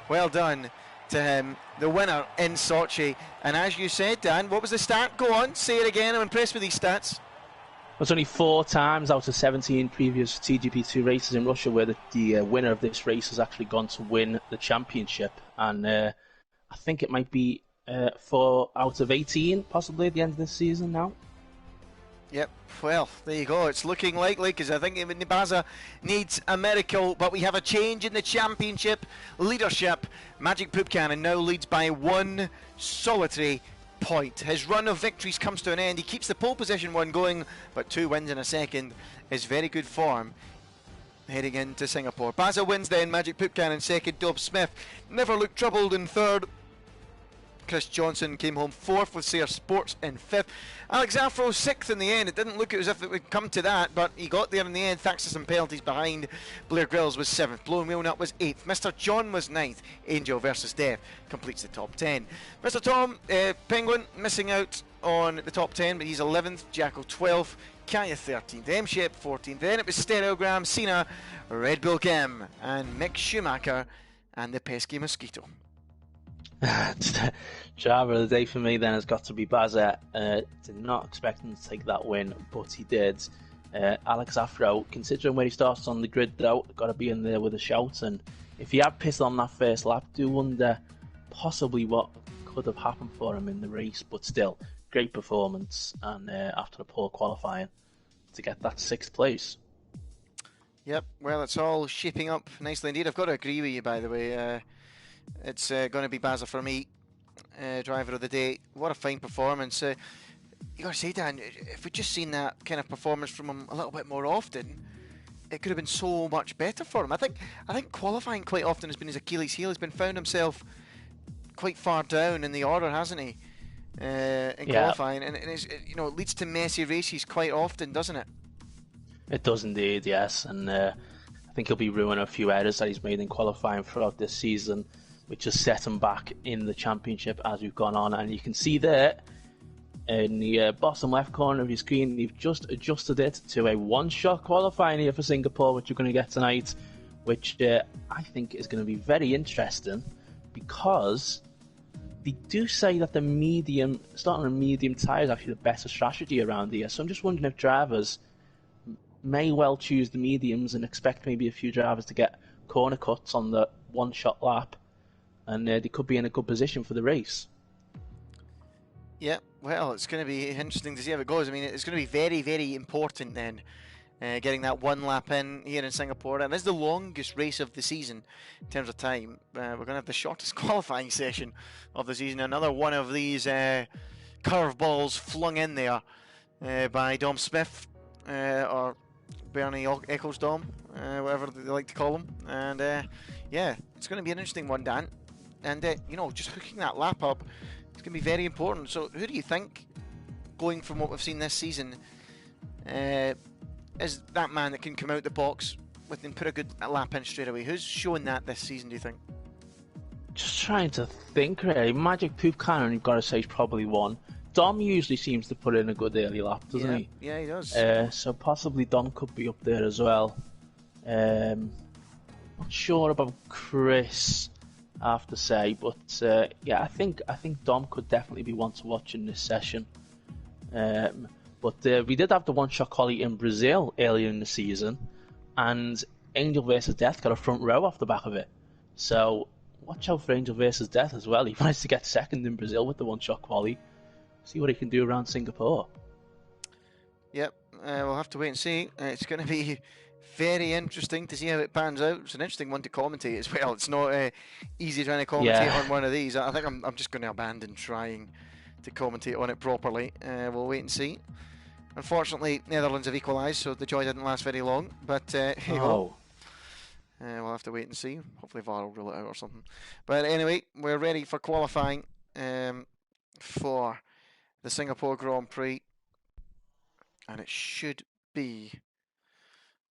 Well done to him, the winner in Sochi. And as you said, Dan, what was the stat? Go on, say it again. I'm impressed with these stats. There's only 4 times out of 17 previous TGP2 races in Russia where the winner of this race has actually gone to win the championship. And I think it might be 4 out of 18, possibly at the end of this season now. Yep, well, there you go. It's looking likely, because I think Baza needs a miracle, but we have a change in the championship leadership. Magic Pupkan now leads by 1 solitary point. His run of victories comes to an end. He keeps the pole position one going, but 2 wins in a second is very good form heading into Singapore. Baza wins then, Magic Pupkan in second. Dom Smith never looked troubled in third. Chris Johnson came home 4th with Sayre Sports in 5th. Alex Afro 6th in the end. It didn't look as if it would come to that, but he got there in the end thanks to some penalties behind. Blair Grills was 7th. Blowing Wheel Nut was 8th. Mr. John was 9th. Angel versus Death completes the top 10. Mr. Tom Penguin missing out on the top 10, but he's 11th. Jackal 12th. Kaya 13th. M Shep 14th. Then it was Stereogram, Cena, Red Bull Kim, and Mick Schumacher and the pesky Mosquito. Driver of the day for me then has got to be Bazza. Did not expect him to take that win, but he did. Alex Afro, considering where he starts on the grid though, got to be in there with a shout, and if he had pissed on that first lap, do wonder possibly what could have happened for him in the race, but still, great performance, and after a poor qualifying, to get that 6th place. Yep, well, it's all shaping up nicely indeed. I've got to agree with you, by the way. It's going to be Bazza for me, driver of the day. What a fine performance. You got to say, Dan, if we'd just seen that kind of performance from him a little bit more often, it could have been so much better for him. I think qualifying quite often has been his Achilles heel. He's been found himself quite far down in the order, hasn't he? In qualifying, and it leads to messy races quite often, doesn't it? It does indeed, yes, and I think he'll be ruining a few errors that he's made in qualifying throughout this season, which has set him back in the championship as we've gone on. And you can see there in the bottom left corner of your screen, you've just adjusted it to a one-shot qualifying here for Singapore, which you're going to get tonight, which I think is going to be very interesting, because they do say that starting on medium tyre is actually the better strategy around here. So I'm just wondering if drivers may well choose the mediums and expect maybe a few drivers to get corner cuts on the one-shot lap, and they could be in a good position for the race. Yeah, well, it's going to be interesting to see how it goes. I mean, it's going to be very, very important then, getting that one lap in here in Singapore. And it's the longest race of the season in terms of time. We're going to have the shortest qualifying session of the season. Another one of these curveballs flung in there by Dom Smith, or Bernie Eccles Dom, whatever they like to call him. And yeah, it's going to be an interesting one, Dan. And just hooking that lap up, it's going to be very important. So who do you think, going from what we've seen this season, is that man that can come out the box and put a good lap in straight away? Who's shown that this season, do you think? Just trying to think, really. Magic Poop Cannon, you've got to say, is probably one. Dom usually seems to put in a good early lap, doesn't he? Yeah, he does. So possibly Dom could be up there as well. Not sure about Chris, I have to say, but yeah, I think Dom could definitely be one to watch in this session. But we did have the one-shot quali in Brazil earlier in the season, and Angel versus Death got a front row off the back of it. So watch out for Angel versus Death as well. He managed to get second in Brazil with the one-shot quali. See what he can do around Singapore. Yep, we'll have to wait and see. It's going to be very interesting to see how it pans out. It's an interesting one to commentate as well. It's not easy trying to commentate on one of these. I think I'm just going to abandon trying to commentate on it properly. We'll wait and see. Unfortunately, Netherlands have equalised, so the joy didn't last very long. But we'll have to wait and see. Hopefully VAR will rule it out or something. But anyway, we're ready for qualifying for the Singapore Grand Prix, and it should be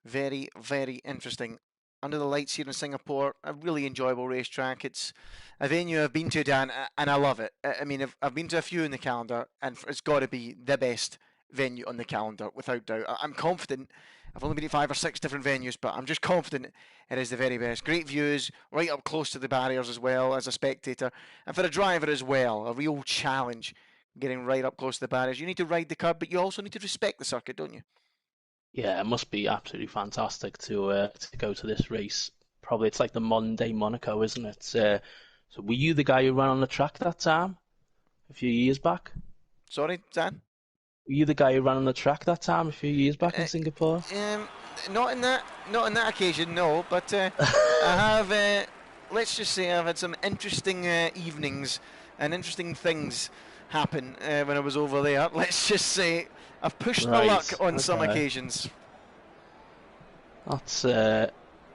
very, very interesting. Under the lights here in Singapore, a really enjoyable racetrack. It's a venue I've been to, Dan, and I love it. I mean, I've been to a few in the calendar, and it's got to be the best venue on the calendar, without doubt. I'm confident. I've only been to 5 or 6 different venues, but I'm just confident it is the very best. Great views, right up close to the barriers as well as a spectator. And for a driver as well, a real challenge getting right up close to the barriers. You need to ride the curb, but you also need to respect the circuit, don't you? Yeah, it must be absolutely fantastic to go to this race. Probably it's like the modern day Monaco, isn't it? So were you the guy who ran on the track that time, a few years back? Sorry, Dan? Were you the guy who ran on the track that time a few years back in Singapore? Not in that occasion, no. But I have. Let's just say I've had some interesting evenings and interesting things happen when I was over there. Let's just say I've pushed my luck on some occasions. That's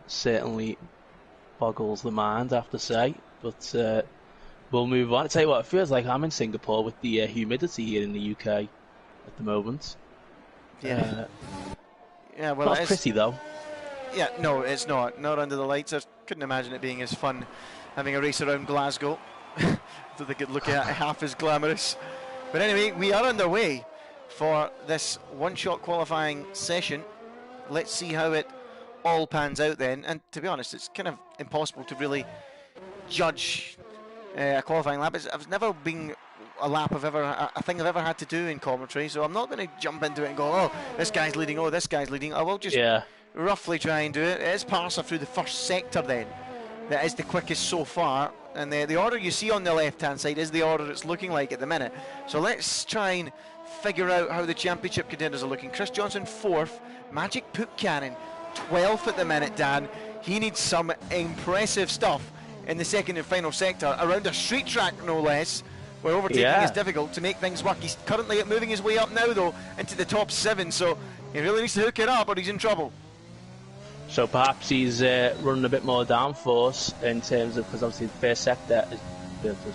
certainly boggles the mind, I have to say. But we'll move on. I tell you what, it feels like I'm in Singapore with the humidity here in the UK at the moment. Yeah. Yeah, well, not pretty though. Yeah, no, it's not. Not under the lights. I couldn't imagine it being as fun having a race around Glasgow. I don't think it look at half as glamorous. But anyway, we are underway for this one-shot qualifying session. Let's see how it all pans out then. And to be honest, it's kind of impossible to really judge a qualifying lap. It's never been a lap a thing I've ever had to do in commentary, so I'm not going to jump into it and go, oh, this guy's leading, oh, this guy's leading. I will just roughly try and do it. It is Parsa through the first sector then. That is the quickest so far, and the order you see on the left-hand side is the order it's looking like at the minute. So let's try and figure out how the championship contenders are looking. Chris Johnson 4th, Magic Poop Cannon 12th at the minute, Dan. He needs some impressive stuff in the second and final sector, around a street track no less, where overtaking is difficult to make things work. He's currently moving his way up now though into the top 7, so he really needs to hook it up or he's in trouble. So perhaps he's running a bit more downforce in terms of, because obviously the first sector is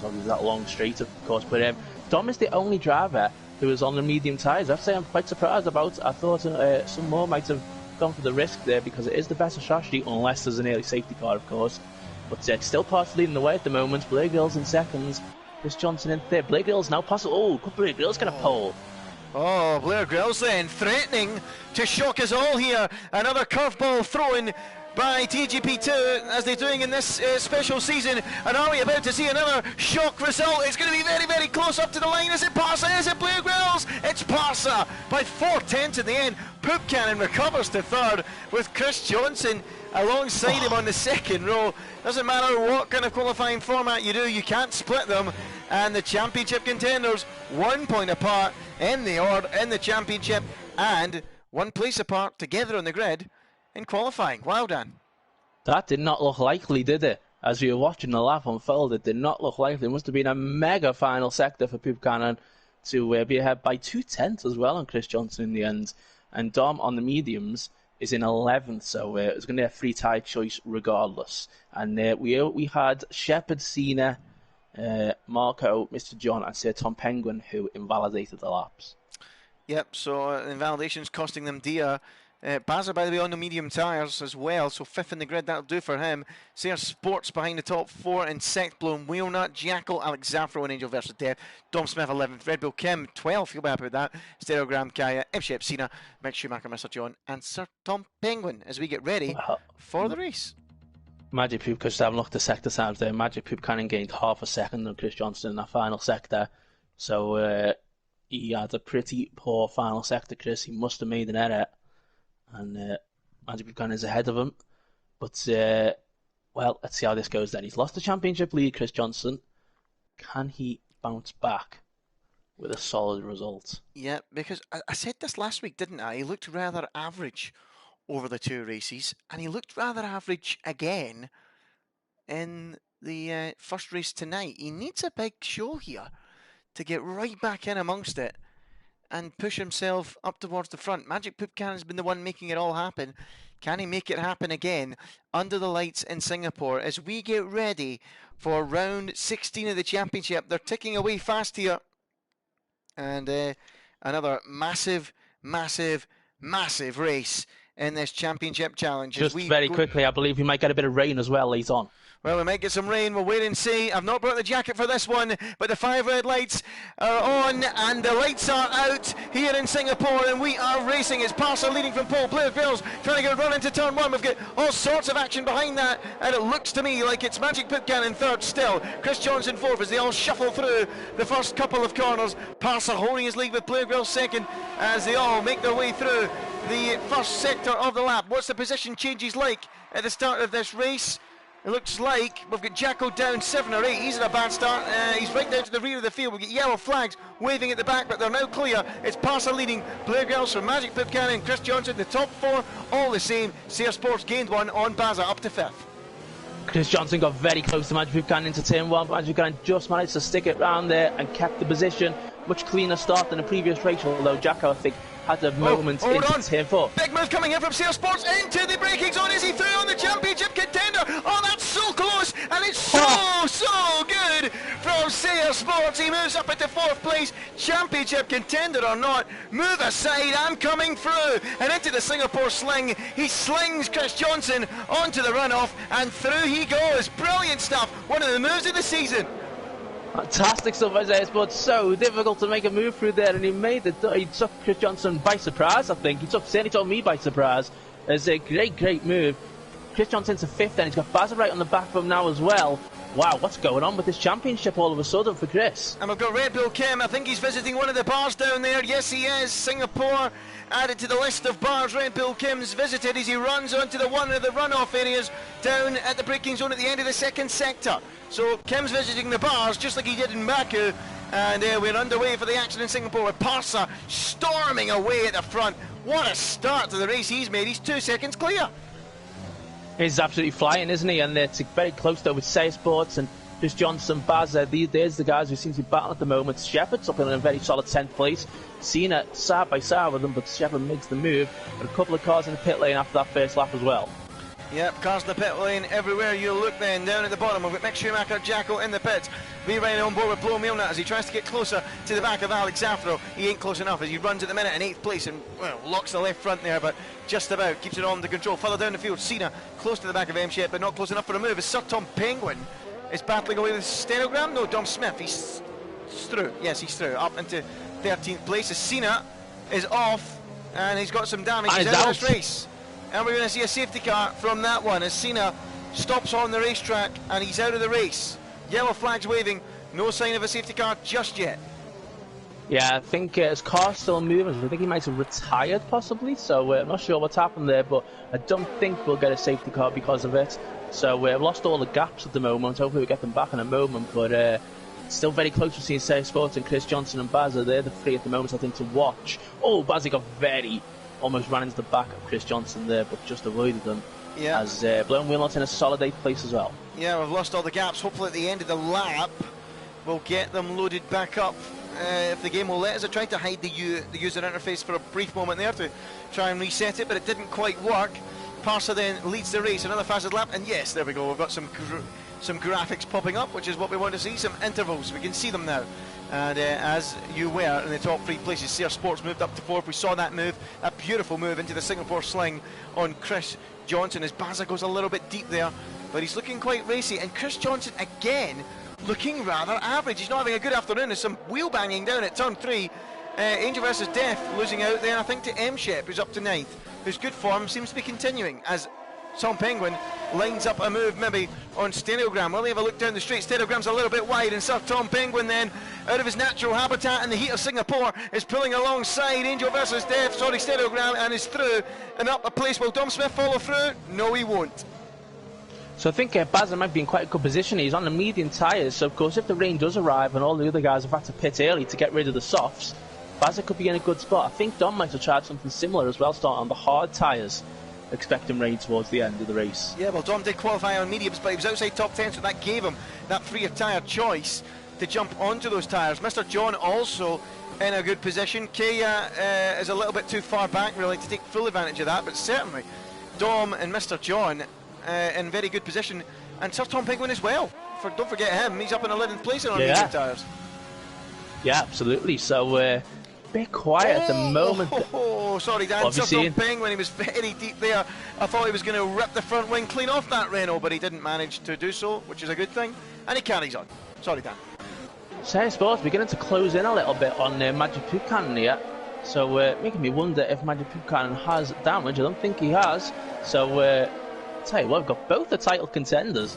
obviously that long straight, of course, but Dom is the only driver who is on the medium tyres. I have to say I'm quite surprised about. I thought some more might have gone for the risk there, because it is the better strategy, unless there's an early safety car, of course. But still Parsa leading the way at the moment. Blair Grills in second, Chris Johnson in third. Blair Grills now possible. Oh, could Blair Grills get a pole? Oh, Blair Grills then threatening to shock us all here. Another curveball thrown by TGP2 as they're doing in this special season. And are we about to see another shock result? It's going to be very, very close up to the line. Is it Parsa? Is it Blair Grills? It's Parsa by 4/10 in the end. Poop Cannon recovers to third with Chris Johnson alongside him on the second row. Doesn't matter what kind of qualifying format you do, you can't split them. And the championship contenders 1 point apart in the championship, and 1 place apart together on the grid in qualifying. Wow, Dan. That did not look likely, did it? As we were watching the lap unfold, it did not look likely. It must have been a mega final sector for Poop Cannon to be ahead by 2/10 as well on Chris Johnson in the end. And Dom on the mediums is in 11th, so it's going to be a free tie choice regardless. And we had Shepard, Cena, Marco, Mr. John, and Sir Tom Penguin who invalidated the laps. Yep, so invalidations costing them dear. Baza, by the way, on the medium tyres as well, so 5th in the grid, that'll do for him. Sayre Sports behind the top 4, Insect Blown, Wheelnut, Jackal, Alex Zaffro, and Angel versus Death. Dom Smith 11th, Red Bull Kim 12th, you'll be happy with that. Stereogram Kaya, M. Shep Cena, Mick Schumacher, Mr. John, and Sir Tom Penguin as we get ready for the race. Magic Poop, because I haven't looked at sector times there, Magic Poop Cannon gained half a second on Chris Johnson in that final sector. So he had a pretty poor final sector, Chris. He must have made an error. And Magic Poop Cannon is ahead of him. But, well, let's see how this goes then. He's lost the championship lead, Chris Johnson. Can he bounce back with a solid result? Yeah, because I said this last week, didn't I? He looked rather average over the 2 races, and he looked rather average again in the first race tonight. He needs a big show here to get right back in amongst it and push himself up towards the front. Magic Poop Cannon's been the one making it all happen. Can he make it happen again under the lights in Singapore as we get ready for round 16 of the championship? They're ticking away fast here. And another massive, massive, massive race in this championship challenge. Just very quickly, I believe we might get a bit of rain as well later on. Well, we might get some rain. We'll wait and see. I've not brought the jacket for this one, but the 5 red lights are on and the lights are out here in Singapore, and we are racing. It's Parsa leading from pole. Blair Grills trying to get a run into turn 1. We've got all sorts of action behind that, and it looks to me like it's Magic Poop Cannon third still. Chris Johnson 4th as they all shuffle through the first couple of corners. Parsa holding his lead with Blair Grills second as they all make their way through the first sector of the lap. What's the position changes like at the start of this race? It looks like we've got Jacko down 7 or 8. He's in a bad start. He's right down to the rear of the field. We've got yellow flags waving at the back, but they're now clear. It's Parsa leading. Blair Grills from Magic Poop Cannon and Chris Johnson. The top 4 all the same. Sayre Sports gained 1 on Baza up to 5th. Chris Johnson got very close to Magic Poop Cannon into turn 1. Magic Poop Cannon just managed to stick it round there and kept the position. much cleaner start than the previous race, although Jacko, I think, had a moment into turn 4. Big move coming in from Sears Sports into the braking zone. Is he through on the championship contender? Oh, that's so close, and it's so good from Sears Sports. He moves up into 4th place. Championship contender or not, move aside, I'm coming through. And into the Singapore sling, he slings Chris Johnson onto the runoff, and through he goes. Brilliant stuff. One of the moves of the season. Fantastic stuff, Isaiah, but so difficult to make a move through there, and he made it. He took Chris Johnson by surprise, I think. He certainly took me by surprise. It's a great move. Chris Johnson's to 5th, and he's got Bazza right on the back of him now as well. Wow, what's going on with this championship all of a sudden for Chris? And we've got Red Bull Kim. I think he's visiting one of the bars down there. Yes, he is. Singapore added to the list of bars Red Bull Kim's visited as he runs onto one of the runoff areas down at the braking zone at the end of the 2nd sector. So Kim's visiting the bars just like he did in Baku, and we're underway for the action in Singapore with Parsa storming away at the front. What a start to the race he's made. He's 2 seconds clear. He's absolutely flying, isn't he? And it's very close though with Say Sports and Chris Johnson, Bazza. There's the guys who seem to be battling at the moment. Shepard's up in a very solid 10th place. Cena side by side with them, but Shepard makes the move. And a couple of cars in the pit lane after that first lap as well. Yep, cars in the pit lane everywhere you look then. Down at the bottom, we've got Mick Schumacher, Jacko in the pits. We right on board with Blow Milner as he tries to get closer to the back of Alex Afro. He ain't close enough as he runs at the minute in 8th place and, well, locks the left front there, but just about keeps it on the control. Further down the field, Cena close to the back of M-Shed, but not close enough for a move. As Sir Tom Penguin is battling away with Stenogram. No, Dom Smith, he's through. Yes, he's through. Up into 13th place as Cena is off and he's got some damage. He's out of this race. And we're going to see a safety car from that one as Cena stops on the racetrack and he's out of the race. Yellow flags waving, no sign of a safety car just yet. Yeah, I think his car's still moving. I think he might have retired possibly, so I'm not sure what's happened there, but I don't think we'll get a safety car because of it. So we've lost all the gaps at the moment. Hopefully we'll get them back in a moment, but still very close between Say Sports and Chris Johnson and Bazza. They're the 3 at the moment, I think, to watch. Oh, Bazza got almost ran into the back of Chris Johnson there, but just avoided them. Yeah. As Blown Wheelnut's in a solid 8th place as well. Yeah, we've lost all the gaps. Hopefully at the end of the lap, we'll get them loaded back up. If the game will let us. I tried to hide the user interface for a brief moment there to try and reset it, but it didn't quite work. Parsa then leads the race, another fastest lap, and yes, there we go. We've got some graphics popping up, which is what we want to see, some intervals. We can see them now. And as you were in the top 3 places, Sears Sports moved up to 4th. We saw that move, that beautiful move into the Singapore sling on Chris Johnson as Bazza goes a little bit deep there, but he's looking quite racy. And Chris Johnson again looking rather average. He's not having a good afternoon. There's some wheel banging down at turn 3. Angel versus Death losing out there, I think, to M-Shep, who's up to 9th, whose good form seems to be continuing as Tom Penguin lines up a move maybe on Stenogram. Will he have a look down the straight? Stenogram's a little bit wide, and Sir Tom Penguin then, out of his natural habitat in the heat of Singapore, is pulling alongside Angel versus Death, Stenogram, and is through and up a place. Will Dom Smith follow through? No, he won't. So I think Bazza might be in quite a good position. He's on the medium tyres, so of course if the rain does arrive and all the other guys have had to pit early to get rid of the softs, Bazza could be in a good spot. I think Dom might have tried something similar as well, starting on the hard tyres, expecting rain towards the end of the race. Yeah, well, Dom did qualify on mediums, but he was outside top 10, so that gave him that freer tyre choice to jump onto those tyres. Mr. John also in a good position. Kaya is a little bit too far back really to take full advantage of that, but certainly Dom and Mr. John in very good position, and Sir Tom Penguin as well. Don't forget him, he's up in 11th place on medium tyres. Yeah, absolutely. So bit quiet at the moment. Sorry, Dan. Sir Tom Penguin, he was very deep there. I thought he was going to rip the front wing clean off that Renault, but he didn't manage to do so, which is a good thing. And he carries on. Sorry, Dan. So I suppose beginning to close in a little bit on Magic Pukan here. So making me wonder if Magic Pukan has damage. I don't think he has. So tell you what, we've got both the title contenders.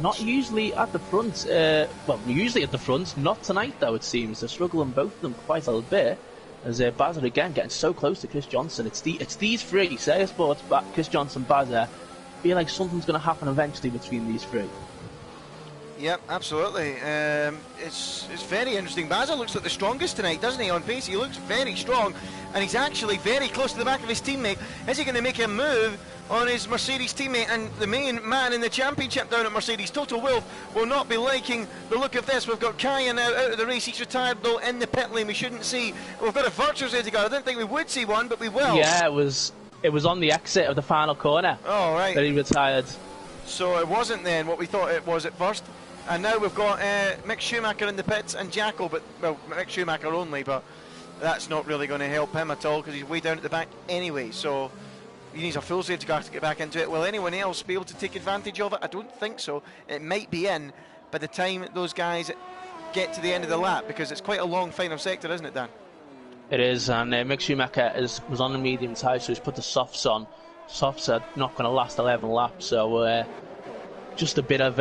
Not usually at the front. Well, usually at the front. Not tonight, though, it seems. They're struggling, both of them, quite a little bit. As Bazza, again, getting so close to Chris Johnson. It's these 3, Say Sports, Chris Johnson, Bazza. Feel like something's going to happen eventually between these 3. Yep, absolutely. It's very interesting. Bazza looks like the strongest tonight, doesn't he, on pace? He looks very strong, and he's actually very close to the back of his teammate. Is he going to make a move on his Mercedes teammate, and the main man in the championship down at Mercedes, Toto Wolff, will not be liking the look of this. We've got Kaya now out of the race. He's retired though in the pit lane. We shouldn't see. We've got a virtual safety car. I didn't think we would see one, but we will. Yeah, it was on the exit of the final corner. Oh, right. That he retired. So it wasn't then what we thought it was at first. And now we've got Mick Schumacher in the pits and Jacko, but, well, Mick Schumacher only, but that's not really going to help him at all because he's way down at the back anyway. So he needs a full safety car to get back into it. Will anyone else be able to take advantage of it? I don't think so. It might be in by the time those guys get to the end of the lap, because it's quite a long final sector, isn't it, Dan? It is, and Mick Schumacher was on the medium tyre, so he's put the softs on. Softs are not going to last 11 laps, so just a bit of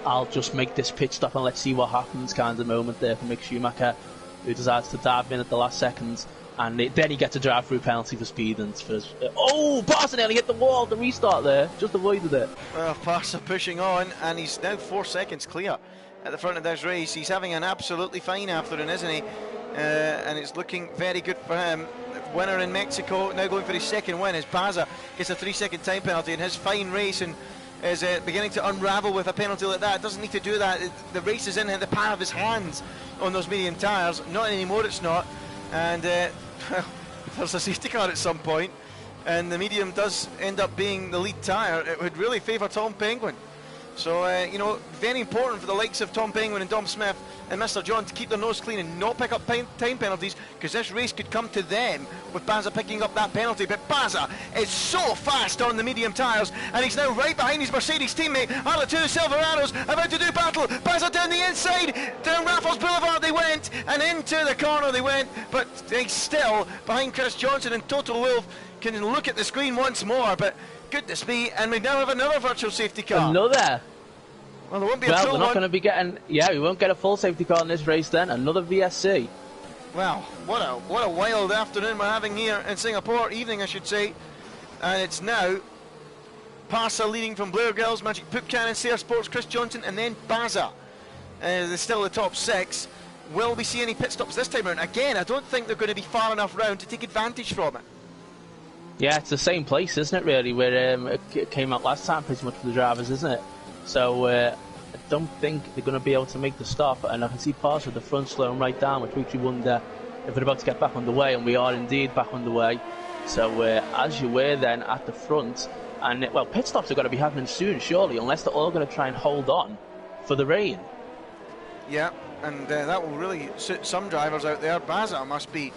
I'll just make this pit stop and let's see what happens kind of moment there for Mick Schumacher, who decides to dive in at the last second. And then he gets a drive through penalty for speed, and Barca nearly hit the wall. The restart there, just avoided it. Well, Barca pushing on, and he's now 4 seconds clear at the front of this race. He's having an absolutely fine afternoon, isn't he? And it's looking very good for him. Winner in Mexico, now going for his second win as Baza gets a 3-second time penalty in his fine race, and is beginning to unravel with a penalty like that. Doesn't need to do that. The race is in the palm of his hands on those medium tyres. Not anymore, it's not. And there's a safety car at some point, and the medium does end up being the lead tyre. It would really favour Tom Penguin. So, you know, very important for the likes of Tom Penguin and Dom Smith and Mr. John to keep their nose clean and not pick up time penalties, because this race could come to them with Baza picking up that penalty. But Baza is so fast on the medium tyres, and he's now right behind his Mercedes teammate. Are the two Silverados about to do battle? Baza down the inside, down Raffles Boulevard they went, and into the corner they went, but he's still behind Chris Johnson, and Toto Wolff can look at the screen once more, but goodness me, and we now have another virtual safety car. Another? Well, there won't be a well, full we're not one. going to be getting... Yeah, we won't get a full safety car in this race then. Another VSC. Well, what a wild afternoon we're having here in Singapore. Evening, I should say. And it's now Parsa leading from Blair Girls, Magic Poop Cannon, Sayre Sports, Chris Johnson, and then Baza. They're still the top 6. Will we see any pit stops this time around? Again, I don't think they're going to be far enough round to take advantage from it. Yeah, it's the same place, isn't it, really, where it came out last time pretty much for the drivers, isn't it? So I don't think they're going to be able to make the stop, and I can see parts of the front slowing right down, which makes you wonder if we're about to get back underway, and we are indeed back underway. So as you were then at the front, and well, pit stops are going to be happening soon, surely, unless they're all going to try and hold on for the rain. Yeah, and that will really suit some drivers out there. Baza must be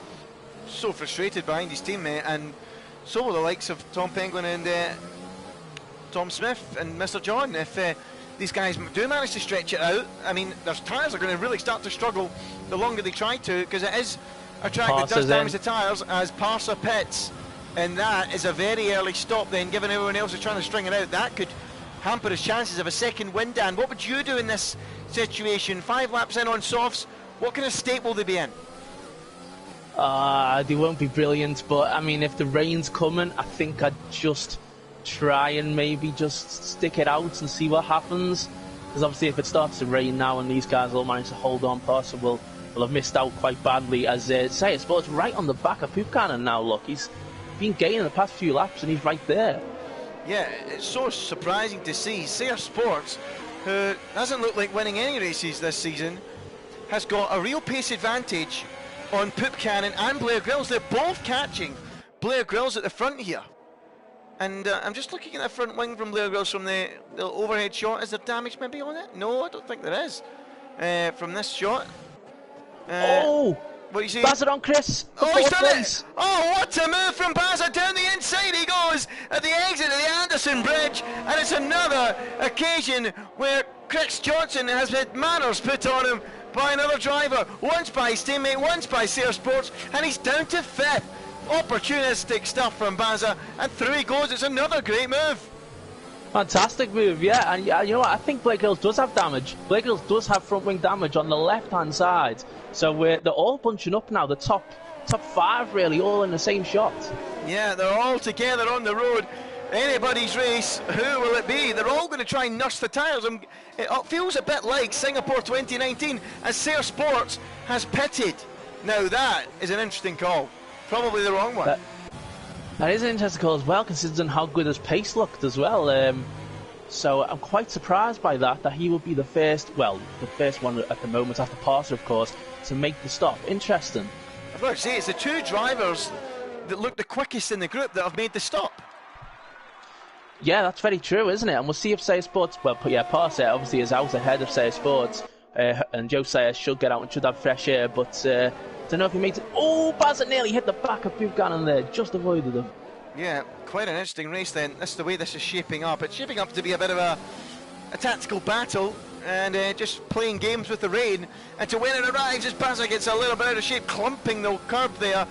so frustrated behind his teammate, and so will the likes of Tom Penguin and Tom Smith and Mr. John. If these guys do manage to stretch it out, I mean, their tyres are going to really start to struggle the longer they try to, because it is a track that does damage the tyres as Parsa pits, and that is a very early stop then, given everyone else is trying to string it out. That could hamper his chances of a second win, Dan. What would you do in this situation? 5 laps in on softs, what kind of state will they be in? They won't be brilliant, but I mean, if the rain's coming, I think I'd just try and maybe just stick it out and see what happens, because obviously if it starts to rain now and these guys all manage to hold on, Parsa will have missed out quite badly, as Sayre Sports right on the back of Poop Cannon now. Look, he's been gaining the past few laps and he's right there. Yeah, it's so surprising to see Sayre Sports, who doesn't look like winning any races this season, has got a real pace advantage on Poop Cannon and Blair Grills. They're both catching Blair Grills at the front here. And I'm just looking at the front wing from Blair Grills from the overhead shot. Is there damage maybe on it? No, I don't think there is. From this shot. What do you see? Baza on Chris. Oh, he's done it! Oh, what a move from Baza. Down the inside he goes at the exit of the Anderson Bridge. And it's another occasion where Chris Johnson has had manners put on him by another driver. Once by his teammate, once by Sayre Sports. And he's down to 5th. Opportunistic stuff from Baza, and through he goes. It's another great move. Fantastic move, yeah. And you know what, I think Blair Grills does have damage. Blair Grills does have front wing damage on the left hand side, so they're all bunching up now. The top 5 really all in the same shot. Yeah, they're all together on the road. Anybody's race. Who will it be? They're all going to try and nurse the tyres. It feels a bit like Singapore 2019 as Sayre Sports has pitted. Now that is an interesting call. Probably the wrong one. That is an interesting call as well, considering how good his pace looked as well. So I'm quite surprised by that he will be the first one at the moment, after Parser, of course, to make the stop. Interesting. I've got to say, it's the two drivers that look the quickest in the group that have made the stop. Yeah, that's very true, isn't it? And we'll see if Say Sports, Parser obviously is out ahead of Say Sports, and Josiah should get out and should have fresh air, but don't know if he makes it. Oh, Bazza nearly hit the back of Buchanan there, just avoided him. Yeah, quite an interesting race then. That's the way this is shaping up. It's shaping up to be a bit of a tactical battle, and just playing games with the rain. And to when it arrives, as Bazza gets a little bit out of shape, clumping the curb there,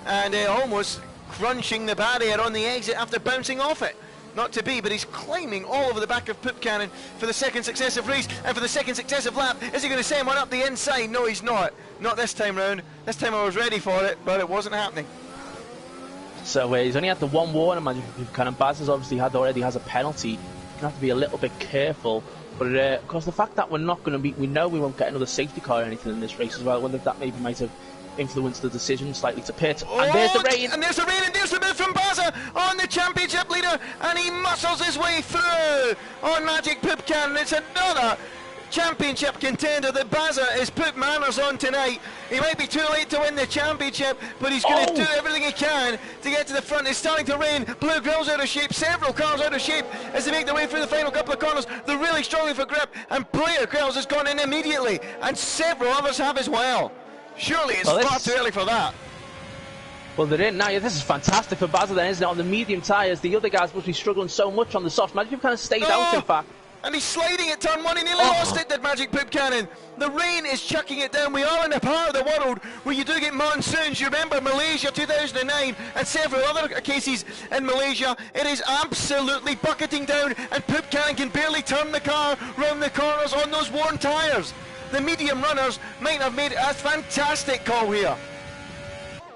and almost crunching the barrier on the exit after bouncing off it. Not to be, but he's climbing all over the back of Pupkanen for the second successive race and for the second successive lap. Is he going to send one up the inside? No, he's not. Not this time round. This time I was ready for it, but it wasn't happening. So he's only had the one warning, man. Pupkanen. Baz obviously already has a penalty. You're going to have to be a little bit careful. But of course, the fact that we're not going to be, we know we won't get another safety car or anything in this race as well. I wonder if that maybe might have influenced the decision slightly to pit. Oh, and there's the rain. And there's the rain, and there's the move from Bazza on the championship leader, and he muscles his way through on Magic Pupkanen. It's another championship contender that Bazza has put manners on tonight. He might be too late to win the championship, but he's going to do everything he can to get to the front. It's starting to rain. Blue Grill's out of shape. Several cars out of shape as they make their way through the final couple of corners. They're really struggling for grip, and Blair Grills has gone in immediately, and several others have as well. Surely it's far too early for that. Well, they're in now. Yeah, this is fantastic for Bazza then, isn't it? On the medium tyres, the other guys must be struggling so much on the soft. Magic kind of stayed out, in fact. And he's sliding at turn one. He nearly lost it, did Magic Pupkanen. The rain is chucking it down. We are in a part of the world where you do get monsoons. You remember Malaysia 2009 and several other cases in Malaysia. It is absolutely bucketing down, and Pupkanen can barely turn the car round the corners on those worn tyres. The medium runners might have made a fantastic call here.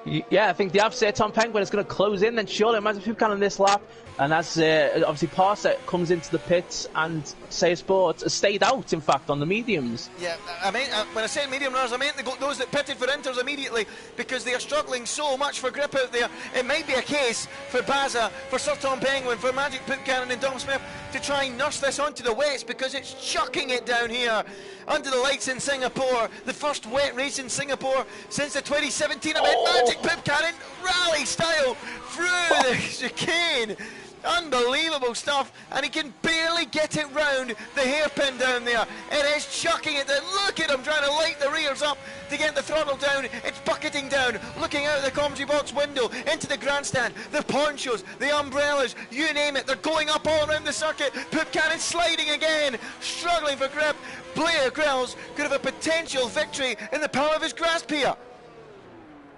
Yeah, I think the upset Tom Penguin is going to close in then surely. Imagine Pupkanen this lap. And as obviously Parset comes into the pits, and Say Sports has stayed out, in fact, on the mediums. Yeah, I mean, when I say medium runners, I meant those that pitted for Inters immediately, because they are struggling so much for grip out there. It might be a case for Bazza, for Sir Tom Penguin, for Magic Pupkanen and Dom Smith to try and nurse this onto the wets, because it's chucking it down here under the lights in Singapore. The first wet race in Singapore since the 2017 event. Magic Pupkanen rally style through the chicane. Unbelievable stuff, and he can barely get it round the hairpin down there. It is chucking it down. Look at him trying to light the rears up to get the throttle down. It's bucketing down, looking out of the commentary box window into the grandstand. The ponchos, the umbrellas, you name it, they're going up all around the circuit. Pupkanen sliding again, struggling for grip. Blair Grills could have a potential victory in the palm of his grasp here.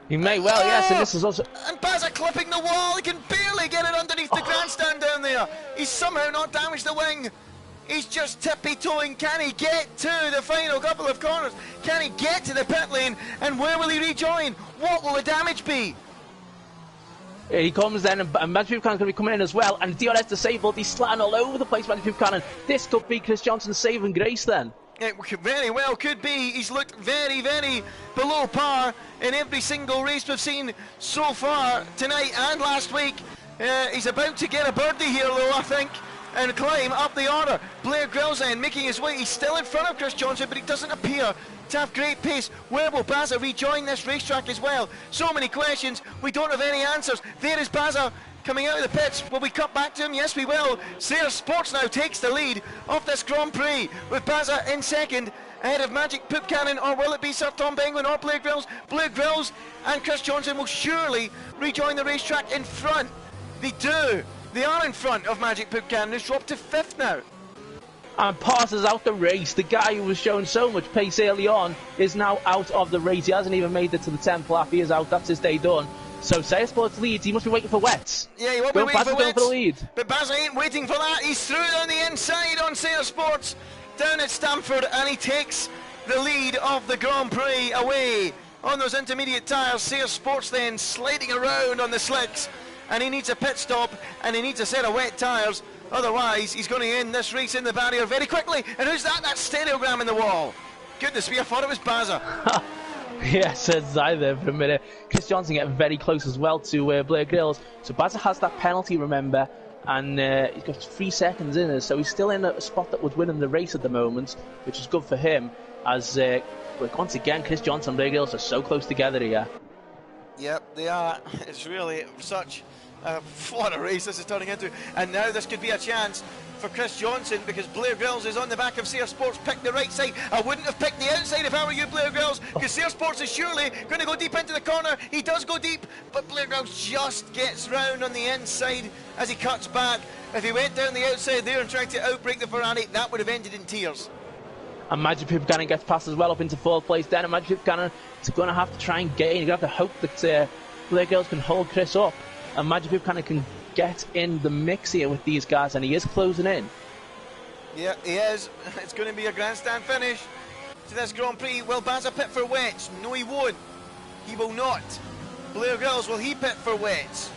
He may well, yes, and this is also... And Bazza clipping the wall. He can barely get it underneath the grandstand down there. He's somehow not damaged the wing. He's just tippy-toeing. Can he get to the final couple of corners? Can he get to the pit lane? And where will he rejoin? What will the damage be? He comes then, and Magic Pupkanen's going to be coming in as well. And DRS disabled. He's slatting all over the place, Magic Pupkanen. This could be Chris Johnson's saving grace then. It very well could be. He's looked very, very below par in every single race we've seen so far tonight and last week. He's about to get a birdie here, though, I think, and climb up the order. Blair Grills then making his way. He's still in front of Chris Johnson, but he doesn't appear to have great pace. Where will Bazza rejoin this racetrack as well? So many questions. We don't have any answers. There is Bazza coming out of the pits. Will we cut back to him? Yes, we will. Sayers Sports now takes the lead of this Grand Prix, with Bazza in second ahead of Magic Pupkanen, or will it be Sir Tom Penguin or Blair Grills? Blair Grills and Chris Johnson will surely rejoin the racetrack in front. They do. They are in front of Magic Pupkanen, who's dropped to fifth now. And passes out the race. The guy who was showing so much pace early on is now out of the race. He hasn't even made it to the 10th lap. He is out. That's his day done. So Sayers Sports leads. He must be waiting for wets. Yeah, he won't be waiting for wets. For the lead. But Bazza ain't waiting for that. He's through on the inside on Sayers Sports down at Stamford, and he takes the lead of the Grand Prix away on those intermediate tyres. Sayers Sports then sliding around on the slicks, and he needs a pit stop, and he needs a set of wet tyres. Otherwise, he's going to end this race in the barrier very quickly. And who's that? That's stereogram in the wall. Goodness me, I thought it was Bazza. Yeah, says I there for a minute. Chris Johnson getting very close as well to Blair Grills. So Bazza has that penalty, remember, and he's got 3 seconds in it, so he's still in a spot that would win him the race at the moment, which is good for him, as once again Chris Johnson and Blair Grills are so close together here. Yep, they are. It's really such what a race this is turning into. And now this could be a chance for Chris Johnson, because Blair Grills is on the back of Sayre Sports. Pick the right side. I wouldn't have picked the outside if I were you, Blair Grills, because Sayre Sports is surely going to go deep into the corner. He does go deep, but Blair Grills just gets round on the inside as he cuts back. If he went down the outside there and tried to outbreak the Ferrari, that would have ended in tears. And Magic Buchanan gets past as well up into 4th place. Then and Magic Buchanan is going to have to try and gain. You're going to have to hope that Blair Grills can hold Chris up, and Magic Buchanan can get in the mix here with these guys, and he is closing in. Yeah, he is. It's going to be a grandstand finish to this Grand Prix. Will Bazza pit for wets? No, he won't. He will not. Blair Grills, will he pit for wets?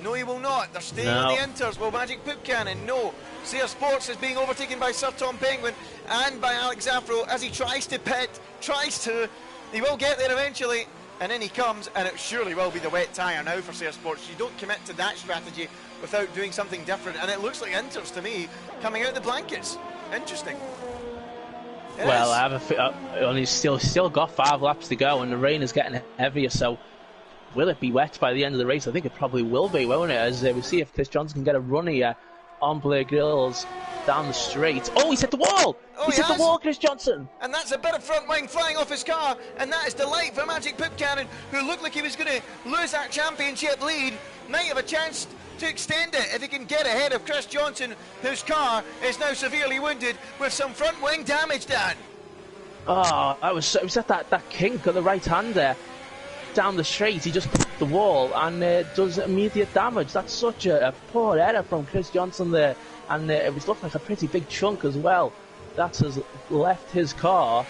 No, he will not. They're staying with the Inters. Will Magic Buchanan? No. Sayre Sports is being overtaken by Sir Tom Penguin and by Alex Zaffro as he tries to pit, he will get there eventually, and in he comes, and it surely will be the wet tyre now for Sayre Sports. You don't commit to that strategy without doing something different, and it looks like Inters to me coming out of the blankets. Interesting. Well, I have only still got 5 laps to go, and the rain is getting heavier, so will it be wet by the end of the race? I think it probably will be, won't it? As we see if Chris Johnson can get a run here on Blair Grills down the straight. Oh, he's hit the wall! Oh, he's hit the wall, Chris Johnson! And that's a bit of front wing flying off his car, and that is delight for Magic Buchanan, who looked like he was going to lose that championship lead. Might have a chance to extend it if he can get ahead of Chris Johnson, whose car is now severely wounded with some front wing damage, Dan. Oh, it was at that kink on the right hand there. Down the straight, he just hit the wall and does immediate damage. That's such a poor error from Chris Johnson there, and it was looking like a pretty big chunk as well. That has left his car.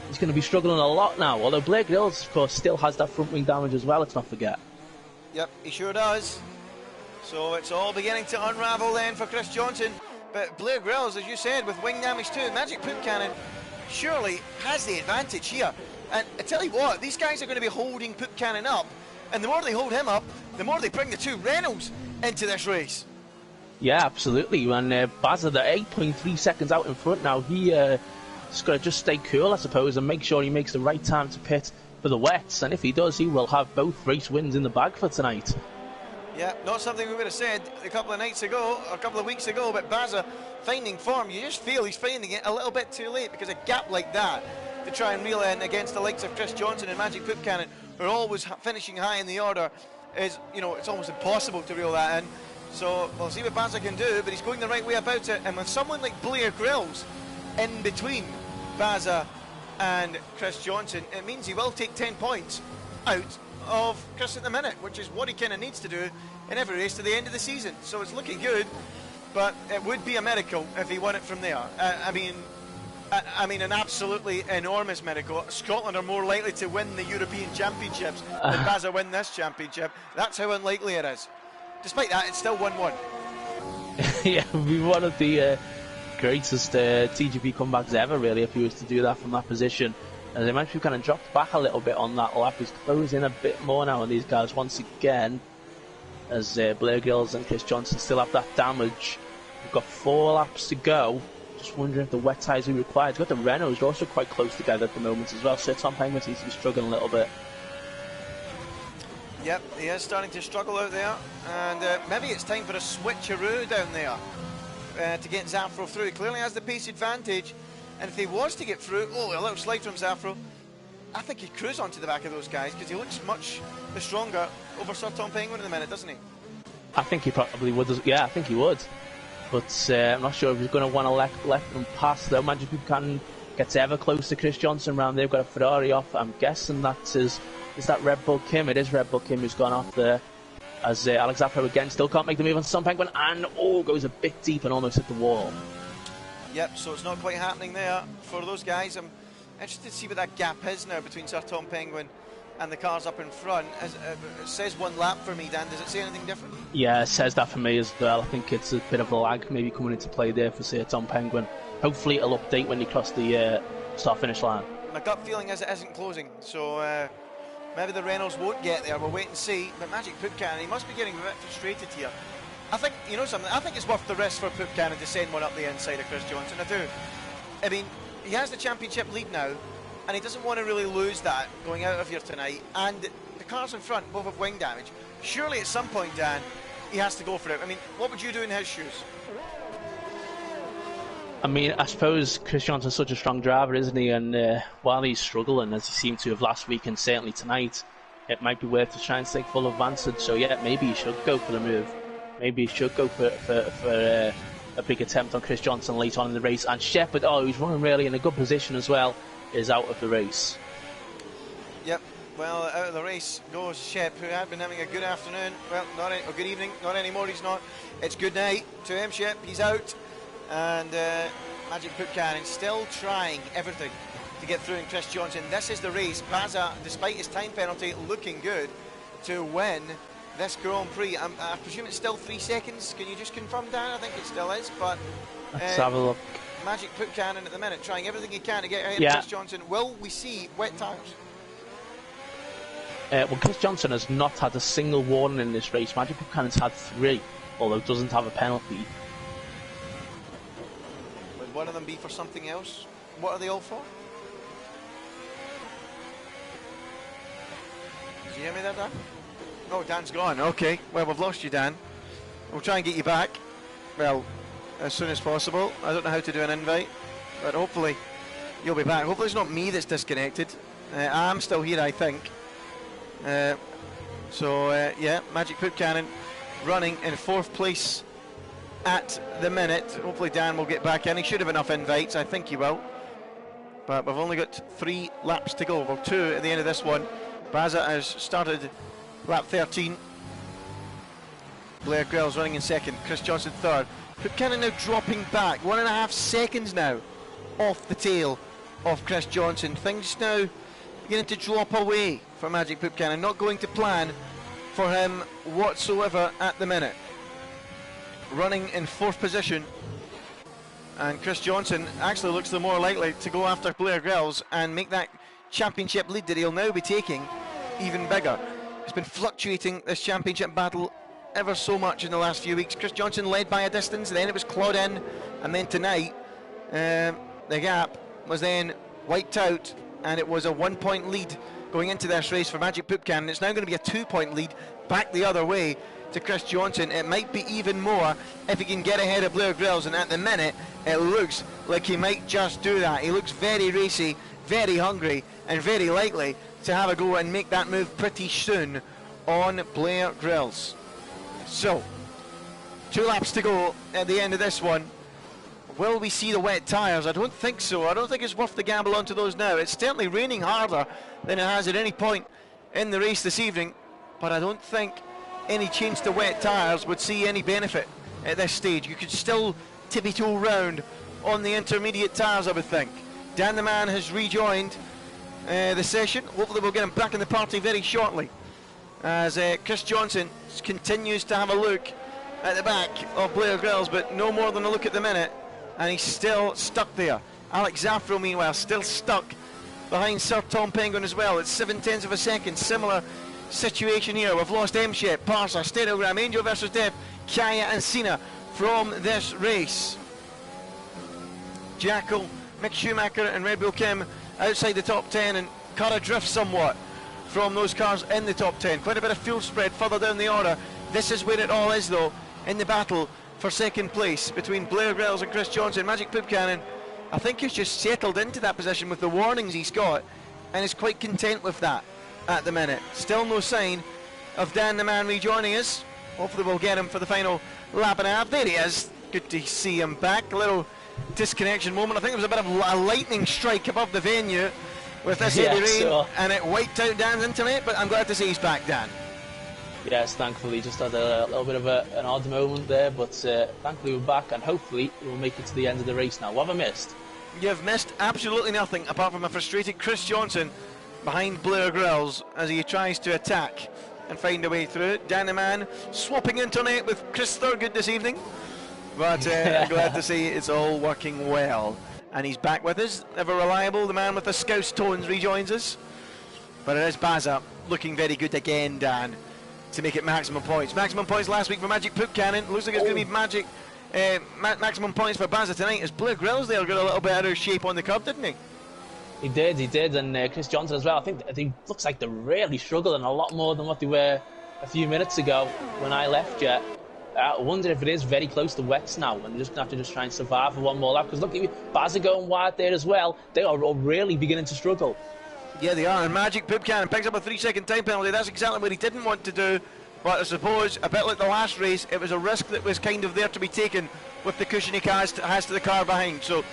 He's going to be struggling a lot now, although Blair Grills, of course, still has that front wing damage as well, let's not forget. Yep, he sure does. So it's all beginning to unravel then for Chris Johnson, but Blair Grills, as you said, with wing damage too. Magic Buchanan surely has the advantage here. And I tell you what, these guys are going to be holding Buchanan up, and the more they hold him up, the more they bring the 2 Renaults into this race. Yeah, absolutely. And Bazza, they're 8.3 seconds out in front now. He's got to just stay cool, I suppose, and make sure he makes the right time to pit for the wets. And if he does, he will have both race wins in the bag for tonight. Yeah, not something we would have said a couple of nights ago, or a couple of weeks ago, but Bazza finding form. You just feel he's finding it a little bit too late, because a gap like that to try and reel in against the likes of Chris Johnson and Magic Buchanan, who are always finishing high in the order, is, it's almost impossible to reel that in. So we'll see what Bazza can do, but he's going the right way about it. And with someone like Blair Grills in between Bazza and Chris Johnson, it means he will take 10 points out of Chris at the minute, which is what he kind of needs to do in every race to the end of the season. So it's looking good, but it would be a miracle if he won it from there. I mean, an absolutely enormous miracle. Scotland are more likely to win the European Championships than Bazza win this championship. That's how unlikely it is. Despite that, it's still 1-1. Yeah, it would be one of the greatest TGP comebacks ever, really, if he was to do that from that position. And they might have kind of dropped back a little bit on that lap. He's closing a bit more now on these guys once again, as Blair Grills and Chris Johnson still have that damage. We've got 4 laps to go. Just wondering if the wet tyres will be required. We've got the Renaults, they're also quite close together at the moment as well, so Tom Penguin seems to be struggling a little bit. Yep, he is starting to struggle out there, and maybe it's time for a switcheroo down there to get Zaffro through. He clearly has the pace advantage, and if he was to get through, a little slide from Zaffro, I think he'd cruise onto the back of those guys, because he looks much the stronger over Sir Tom Penguin in the minute, doesn't he? I think he probably would. Yeah, I think he would. But I'm not sure if he's going to want to let them pass, though. Magic Buchanan gets ever close to Chris Johnson round. They've got a Ferrari off. I'm guessing is that Red Bull Kim? It is Red Bull Kim who's gone off there. As Alex Zaffro again still can't make the move on Tom Penguin, and goes a bit deep and almost hit the wall. Yep, so it's not quite happening there for those guys. I'm interested to see what that gap is now between Sir Tom Penguin and the cars up in front. It says 1 lap for me, Dan. Does it say anything different? Yeah, it says that for me as well. I think it's a bit of a lag maybe coming into play there for, say, Tom Penguin. Hopefully it'll update when you cross the start-finish line. my gut feeling is it isn't closing. So maybe the Reynolds won't get there. We'll wait and see. But Magic Poop Cannon, he must be getting a bit frustrated here. I think, you know something, I think it's worth the risk for Poop Cannon to send one up the inside of Chris Johnson. I do. I mean, he has the championship lead now, and he doesn't want to really lose that going out of here tonight. And the cars in front both have wing damage. Surely at some point, Dan, he has to go for it. I mean, what would you do in his shoes? I mean, I suppose Chris Johnson's such a strong driver, isn't he? And while he's struggling, as he seemed to have last week and certainly tonight, it might be worth to try and take full advantage. So yeah, maybe he should go for the move. Maybe he should go for a big attempt on Chris Johnson late on in the race. And Shepherd, who's running really in a good position as well, is out of the race. Yep. Well, out of the race goes Shep, who had been having a good afternoon. Well, or good evening. Not anymore. He's not. It's good night to him, Shep. He's out. And Magic Poop Cannon still trying everything to get through in Chris Johnson. This is the race. Baza, despite his time penalty, looking good to win this Grand Prix. I presume it's still 3 seconds. Can you just confirm, Dan? I think it still is. But let's have a look. Magic Poop Cannon at the minute, trying everything he can to get ahead of Chris Johnson. Will we see wet tyres? Well, Chris Johnson has not had a single warning in this race. Magic Poop Cannon's had 3, although doesn't have a penalty. Would one of them be for something else? What are they all for? Did you hear me there, Dan? Oh, Dan's gone. Okay, well, we've lost you, Dan. We'll try and get you back, well, as soon as possible. I don't know how to do an invite, but hopefully you'll be back. Hopefully it's not me that's disconnected. I'm still here, I think. Yeah, Magic Poop Cannon running in 4th place at the minute. Hopefully Dan will get back in. He should have enough invites. I think he will. But we've only got 3 laps to go. Well, 2 at the end of this one. Baza has started lap 13. Blair Grylls running in 2nd. Chris Johnson 3rd. Poop Cannon now dropping back. 1.5 seconds now off the tail of Chris Johnson. Things now beginning to drop away for Magic Poop Cannon. Not going to plan for him whatsoever at the minute. Running in 4th position, and Chris Johnson actually looks the more likely to go after Blair Grylls and make that championship lead that he'll now be taking even bigger. It's been fluctuating, this championship battle, ever so much in the last few weeks. Chris Johnson led by a distance, then it was clawed in, and then tonight the gap was then wiped out, and it was a 1-point lead going into this race for Magic Poop Cannon. It's now going to be a 2-point lead back the other way to Chris Johnson. It might be even more if he can get ahead of Blair Grylls, and at the minute it looks like he might just do that. He looks very racy, very hungry, and very likely to have a go and make that move pretty soon on Blair Grylls. So 2 laps to go at the end of this one. Will we see the wet tyres? I don't think so. I don't think it's worth the gamble onto those now. It's certainly raining harder than it has at any point in the race this evening, but I don't think any change to wet tyres would see any benefit at this stage. You could still tippy-toe round on the intermediate tyres, I would think. Dan the Man has rejoined the session. Hopefully we'll get him back in the party very shortly, as Chris Johnson continues to have a look at the back of Blair Grylls, but no more than a look at the minute, and he's still stuck there. Alex Zaffro, meanwhile, still stuck behind Sir Tom Penguin as well. It's 0.7 of a second. Similar situation here. We've lost M-Shep, Parsa, Stereogram, Angel versus Death, Kaya and Cena from this race. Jackal, Mick Schumacher and Red Bull Kim outside the top 10, and car adrift somewhat from those cars in the top 10. Quite a bit of fuel spread further down the order. This is where it all is, though, in the battle for 2nd place between Blair Grylls and Chris Johnson. Magic Poop Cannon, I think he's just settled into that position with the warnings he's got, and is quite content with that at the minute. Still no sign of Dan the Man rejoining us. Hopefully we'll get him for the final lap and a half. There he is. Good to see him back. A little disconnection moment. I think it was a bit of a lightning strike above the venue with this heavy rain, and it wiped out Dan's internet, but I'm glad to see he's back, Dan. Yes, thankfully, just had a little bit of an odd moment there, but thankfully we're back, and hopefully we'll make it to the end of the race now. What have I missed? You've missed absolutely nothing apart from a frustrated Chris Johnson behind Blair Grylls as he tries to attack and find a way through it. Dan the Man swapping internet with Chris Thurgood this evening, but I'm glad to see it's all working well. And he's back with us, ever reliable, the man with the Scouse tones rejoins us. But it is Baza looking very good again, Dan, to make it maximum points. Maximum points last week for Magic Poop Cannon. Looks like it's going to be maximum points for Baza tonight, as Blair Grills there got a little bit out of shape on the curb, didn't he? He did, and Chris Johnson as well. I think they looks like they're really struggling a lot more than what they were a few minutes ago when I left you. I wonder if it is very close to wets now, and they're just going to have to try and survive for one more lap. Because look at Baza going wide there as well. They are all really beginning to struggle. Yeah, they are. And Magic Poop Cannon picks up a 3-second time penalty. That's exactly what he didn't want to do. But I suppose, a bit like the last race, it was a risk that was kind of there to be taken with the cushion he has to the car behind. So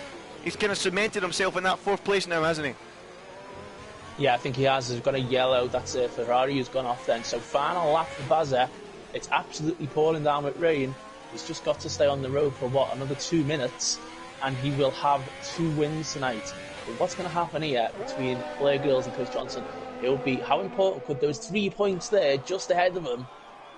he's kind of cemented himself in that 4th place now, hasn't he? Yeah, I think he has. He's got a yellow. That's Ferrari who's gone off then. So final lap for Baza. It's absolutely pouring down with rain. He's just got to stay on the road for, another 2 minutes, and he will have 2 wins tonight. But what's going to happen here between Blair Grills and Chris Johnson? It will be, how important could those 3 points there, just ahead of him,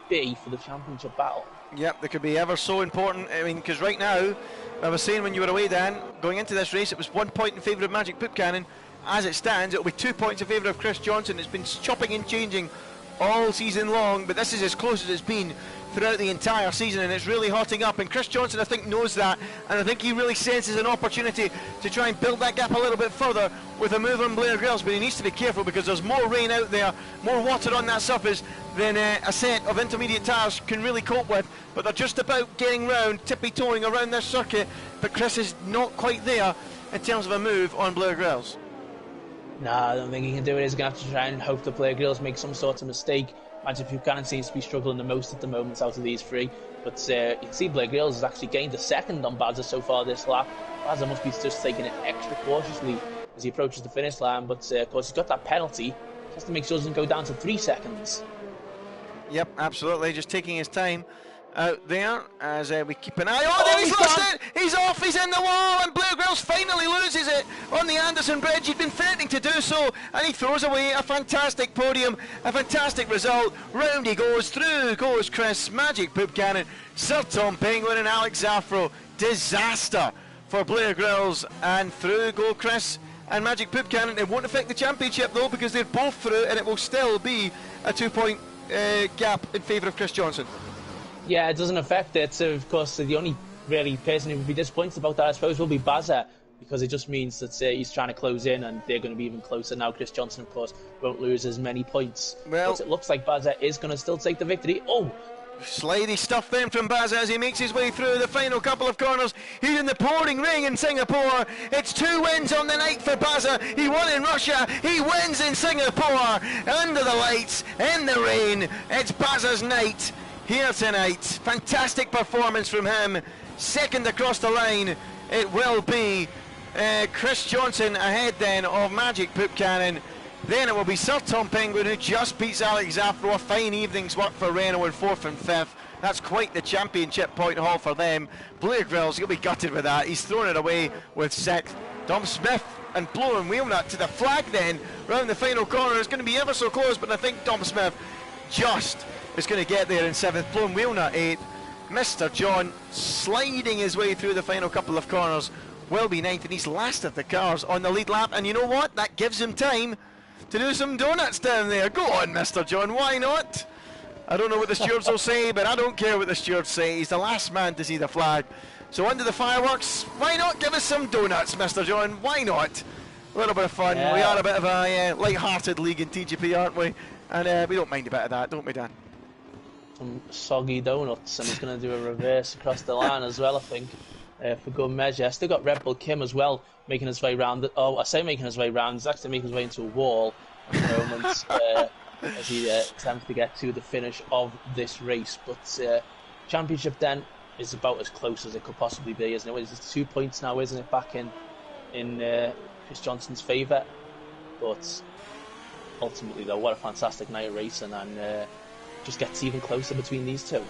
be for the championship battle? Yep, they could be ever so important. I mean, because right now, I was saying when you were away, Dan, going into this race, it was 1 point in favour of Magic Poop Cannon. As it stands, it'll be 2 points in favour of Chris Johnson. It's been chopping and changing all season long, but this is as close as it's been throughout the entire season, and it's really hotting up. And Chris Johnson, I think, knows that, and I think he really senses an opportunity to try and build that gap a little bit further with a move on Blair Grills. But he needs to be careful, because there's more rain out there, more water on that surface than a set of intermediate tyres can really cope with. But they're just about getting round, tippy-toeing around this circuit, but Chris is not quite there in terms of a move on Blair Grills. No, I don't think he can do it. He's going to have to try and hope that Blair Grills make some sort of mistake. Magic Poop Cannon seems to be struggling the most at the moment out of these 3. But you can see Blair Grills has actually gained a second on Baza so far this lap. Baza must be just taking it extra cautiously as he approaches the finish line. But of course, he's got that penalty. Just to make sure it doesn't go down to 3 seconds. Yep, absolutely. Just taking his time out there as we keep an eye. Oh, there he's lost it! He's off, he's in the wall, and Blair Grills finally loses it on the Anderson Bridge. He'd been threatening to do so, and he throws away a fantastic podium, a fantastic result. Round he goes, through goes Chris, Magic Poop Cannon, Sir Tom Penguin and Alex Zaffro. Disaster for Blair Grills, and through go Chris and Magic Poop Cannon. It won't affect the championship though, because they're both through, and it will still be a 2-point gap in favour of Chris Johnson. Yeah, it doesn't affect it. So, of course, the only really person who would be disappointed about that, I suppose, will be Baza, because it just means that he's trying to close in, and they're going to be even closer now. Chris Johnson, of course, won't lose as many points. Well, but it looks like Baza is going to still take the victory. Oh! Slidey stuff then from Baza as he makes his way through the final couple of corners. He's in the pouring rain in Singapore. It's 2 wins on the night for Baza. He won in Russia, he wins in Singapore. Under the lights, in the rain, it's Baza's night here tonight. Fantastic performance from him. Second across the line, it will be Chris Johnson ahead then of Magic Poop Cannon. Then it will be Sir Tom Penguin, who just beats Alex Zaffro. A fine evening's work for Renault in 4th and 5th. That's quite the championship point haul for them. Blair Grills, he'll be gutted with that. He's thrown it away with 6th. Dom Smith and blowing Wheelnut to the flag then round the final corner. It's going to be ever so close, but I think Dom Smith just is going to get there in 7th. Blowing Wheelnut 8th. Mr. John sliding his way through the final couple of corners will be 9th, and he's last of the cars on the lead lap. And you know what? That gives him time to do some donuts down there. Go on, Mr. John, why not? I don't know what the stewards will say, but I don't care what the stewards say. He's the last man to see the flag. So under the fireworks, why not give us some donuts, Mr. John? Why not? A little bit of fun. Yeah. We are a bit of a light-hearted league in TGP, aren't we? And we don't mind a bit of that, don't we, Dan? Some soggy donuts, and he's going to do a reverse across the line as well, I think, for good measure. Still got Red Bull Kim as well, making his way round. Oh, I say making his way round, he's actually making his way into a wall at the moment as he attempts to get to the finish of this race. But championship then is about as close as it could possibly be, isn't it? It's 2 points now, isn't it, back in Chris Johnson's favour. But ultimately, though, what a fantastic night of racing, and just gets even closer between these two.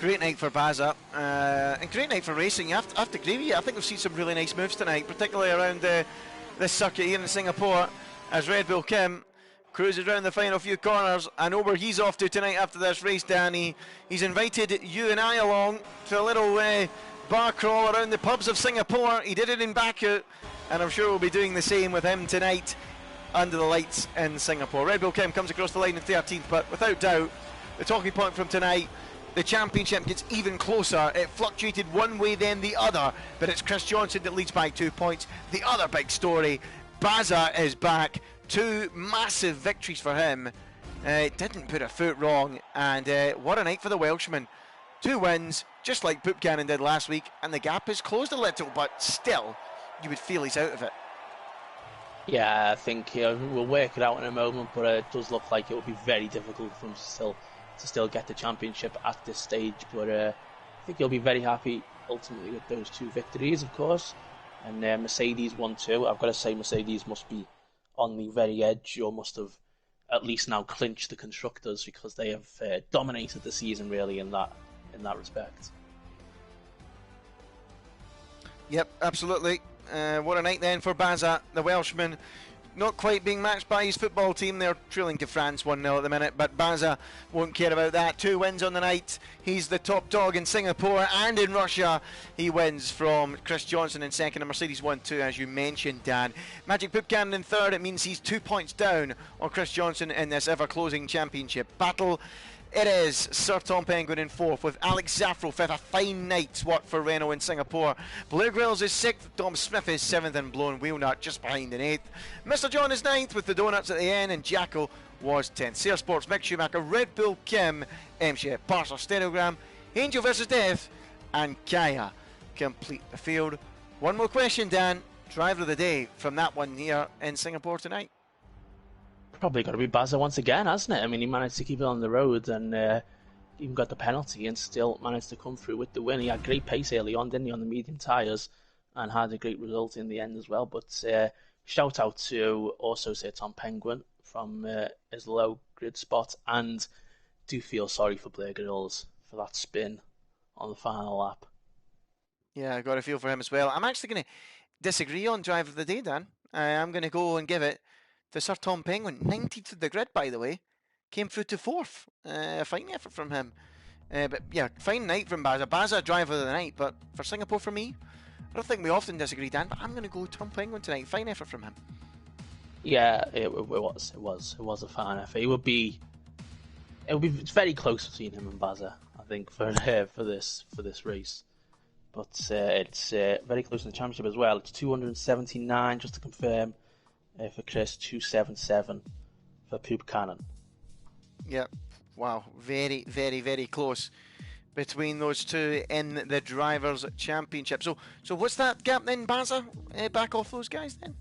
Great night for Baza, and great night for racing. You have to agree with you. I think we've seen some really nice moves tonight, particularly around this circuit here in Singapore, as Red Bull Kim cruises around the final few corners. I know where he's off to tonight after this race, Danny. He's invited you and I along to a little bar crawl around the pubs of Singapore. He did it in Baku, and I'm sure we'll be doing the same with him tonight under the lights in Singapore. Red Bull Kim comes across the line in 13th, but without doubt, the talking point from tonight, the championship gets even closer. It fluctuated one way then the other, but it's Chris Johnson that leads by 2 points. The other big story, Baza is back. 2 massive victories for him. Didn't put a foot wrong, and what a night for the Welshman. 2 wins, just like Buchanan did last week, and the gap is closed a little, but still, you would feel he's out of it. Yeah, I think we'll work it out in a moment, but it does look like it will be very difficult for him to still get the championship at this stage. But I think he'll be very happy ultimately with those 2 victories, of course. And Mercedes won too. I've got to say, Mercedes must be on the very edge, or must have at least now clinched the constructors, because they have dominated the season really in that respect. Yep, absolutely. What a night then for Baza, the Welshman. Not quite being matched by his football team. They're trailing to France 1-0 at the minute, but Baza won't care about that. 2 wins on the night. He's the top dog in Singapore and in Russia. He wins from Chris Johnson in second, and Mercedes 1-2, as you mentioned, Dan. Magic Buchanan in third. It means he's 2 points down on Chris Johnson in this ever-closing championship battle. It is Sir Tom Penguin in fourth, with Alex Zaffro fifth. A fine night's work for Renault in Singapore. Blair Grills is sixth, Dom Smith is seventh, and Blown Wheelnut just behind in eighth. Mr. John is ninth with the donuts at the end, and Jacko was 10th. Sear Sports, Mick Schumacher, Red Bull Kim, MC Parser Stereogram, Angel vs Death, and Kaya complete the field. One more question, Dan. Driver of the day from that one here in Singapore tonight. Probably got to be Baza once again, hasn't it? I mean, he managed to keep it on the road and even got the penalty and still managed to come through with the win. He had great pace early on, didn't he, on the medium tyres, and had a great result in the end as well. But shout out to also Sir Tom Penguin from his low grid spot, and do feel sorry for Blair Grills for that spin on the final lap. Yeah, I got a feel for him as well. I'm actually going to disagree on driver of the day, Dan. I'm going to go and give it to Sir Tom Penguin. 19th of the grid, by the way. Came through to 4th. A fine effort from him. But yeah, fine night from Baza. Baza, driver of the night. But for Singapore, for me, I don't think we often disagree, Dan, but I'm going to go Tom Penguin tonight. Fine effort from him. Yeah, it was a fine effort. It would be very close between him and Baza, I think, for this race. But it's very close in the championship as well. It's 279, just to confirm, for Chris, 277 for Buchanan. Yeah, wow, very, very, very close between those two in the Drivers' Championship. So what's that gap then, Baza? Back off those guys then?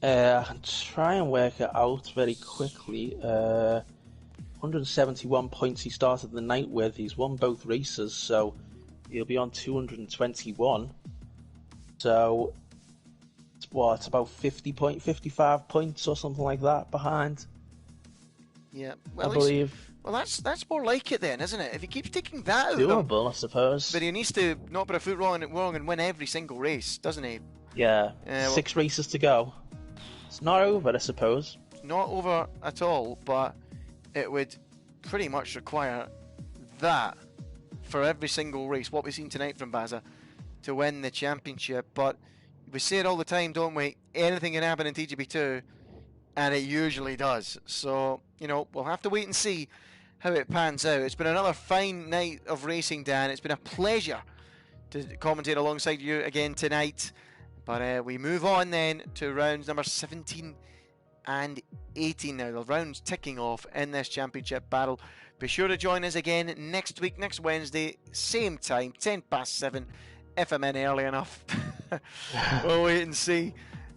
I can try and work it out very quickly. 171 points he started the night with. He's won both races, so he'll be on 221. So it's about 55 points or something like that behind. Yeah, well, I believe. Well, that's more like it then, isn't it? If he keeps taking that out, doable, I suppose. But he needs to not put a foot wrong and win every single race, doesn't he? Yeah, 6 races to go. It's not over, I suppose. Not over at all, but it would pretty much require that for every single race, what we've seen tonight from Baza, to win the championship. But we say it all the time, don't we? Anything can happen in TGP2, and it usually does. So, we'll have to wait and see how it pans out. It's been another fine night of racing, Dan. It's been a pleasure to commentate alongside you again tonight. But we move on then to rounds number 17 and 18 now. The rounds ticking off in this championship battle. Be sure to join us again next week, next Wednesday, same time, 7:10, if I'm in early enough. We'll wait and see.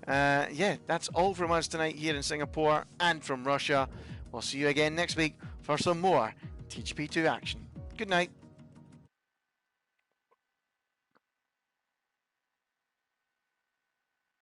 Yeah, that's all from us tonight here in Singapore and from Russia. We'll see you again next week for some more TGP2 action. Good night.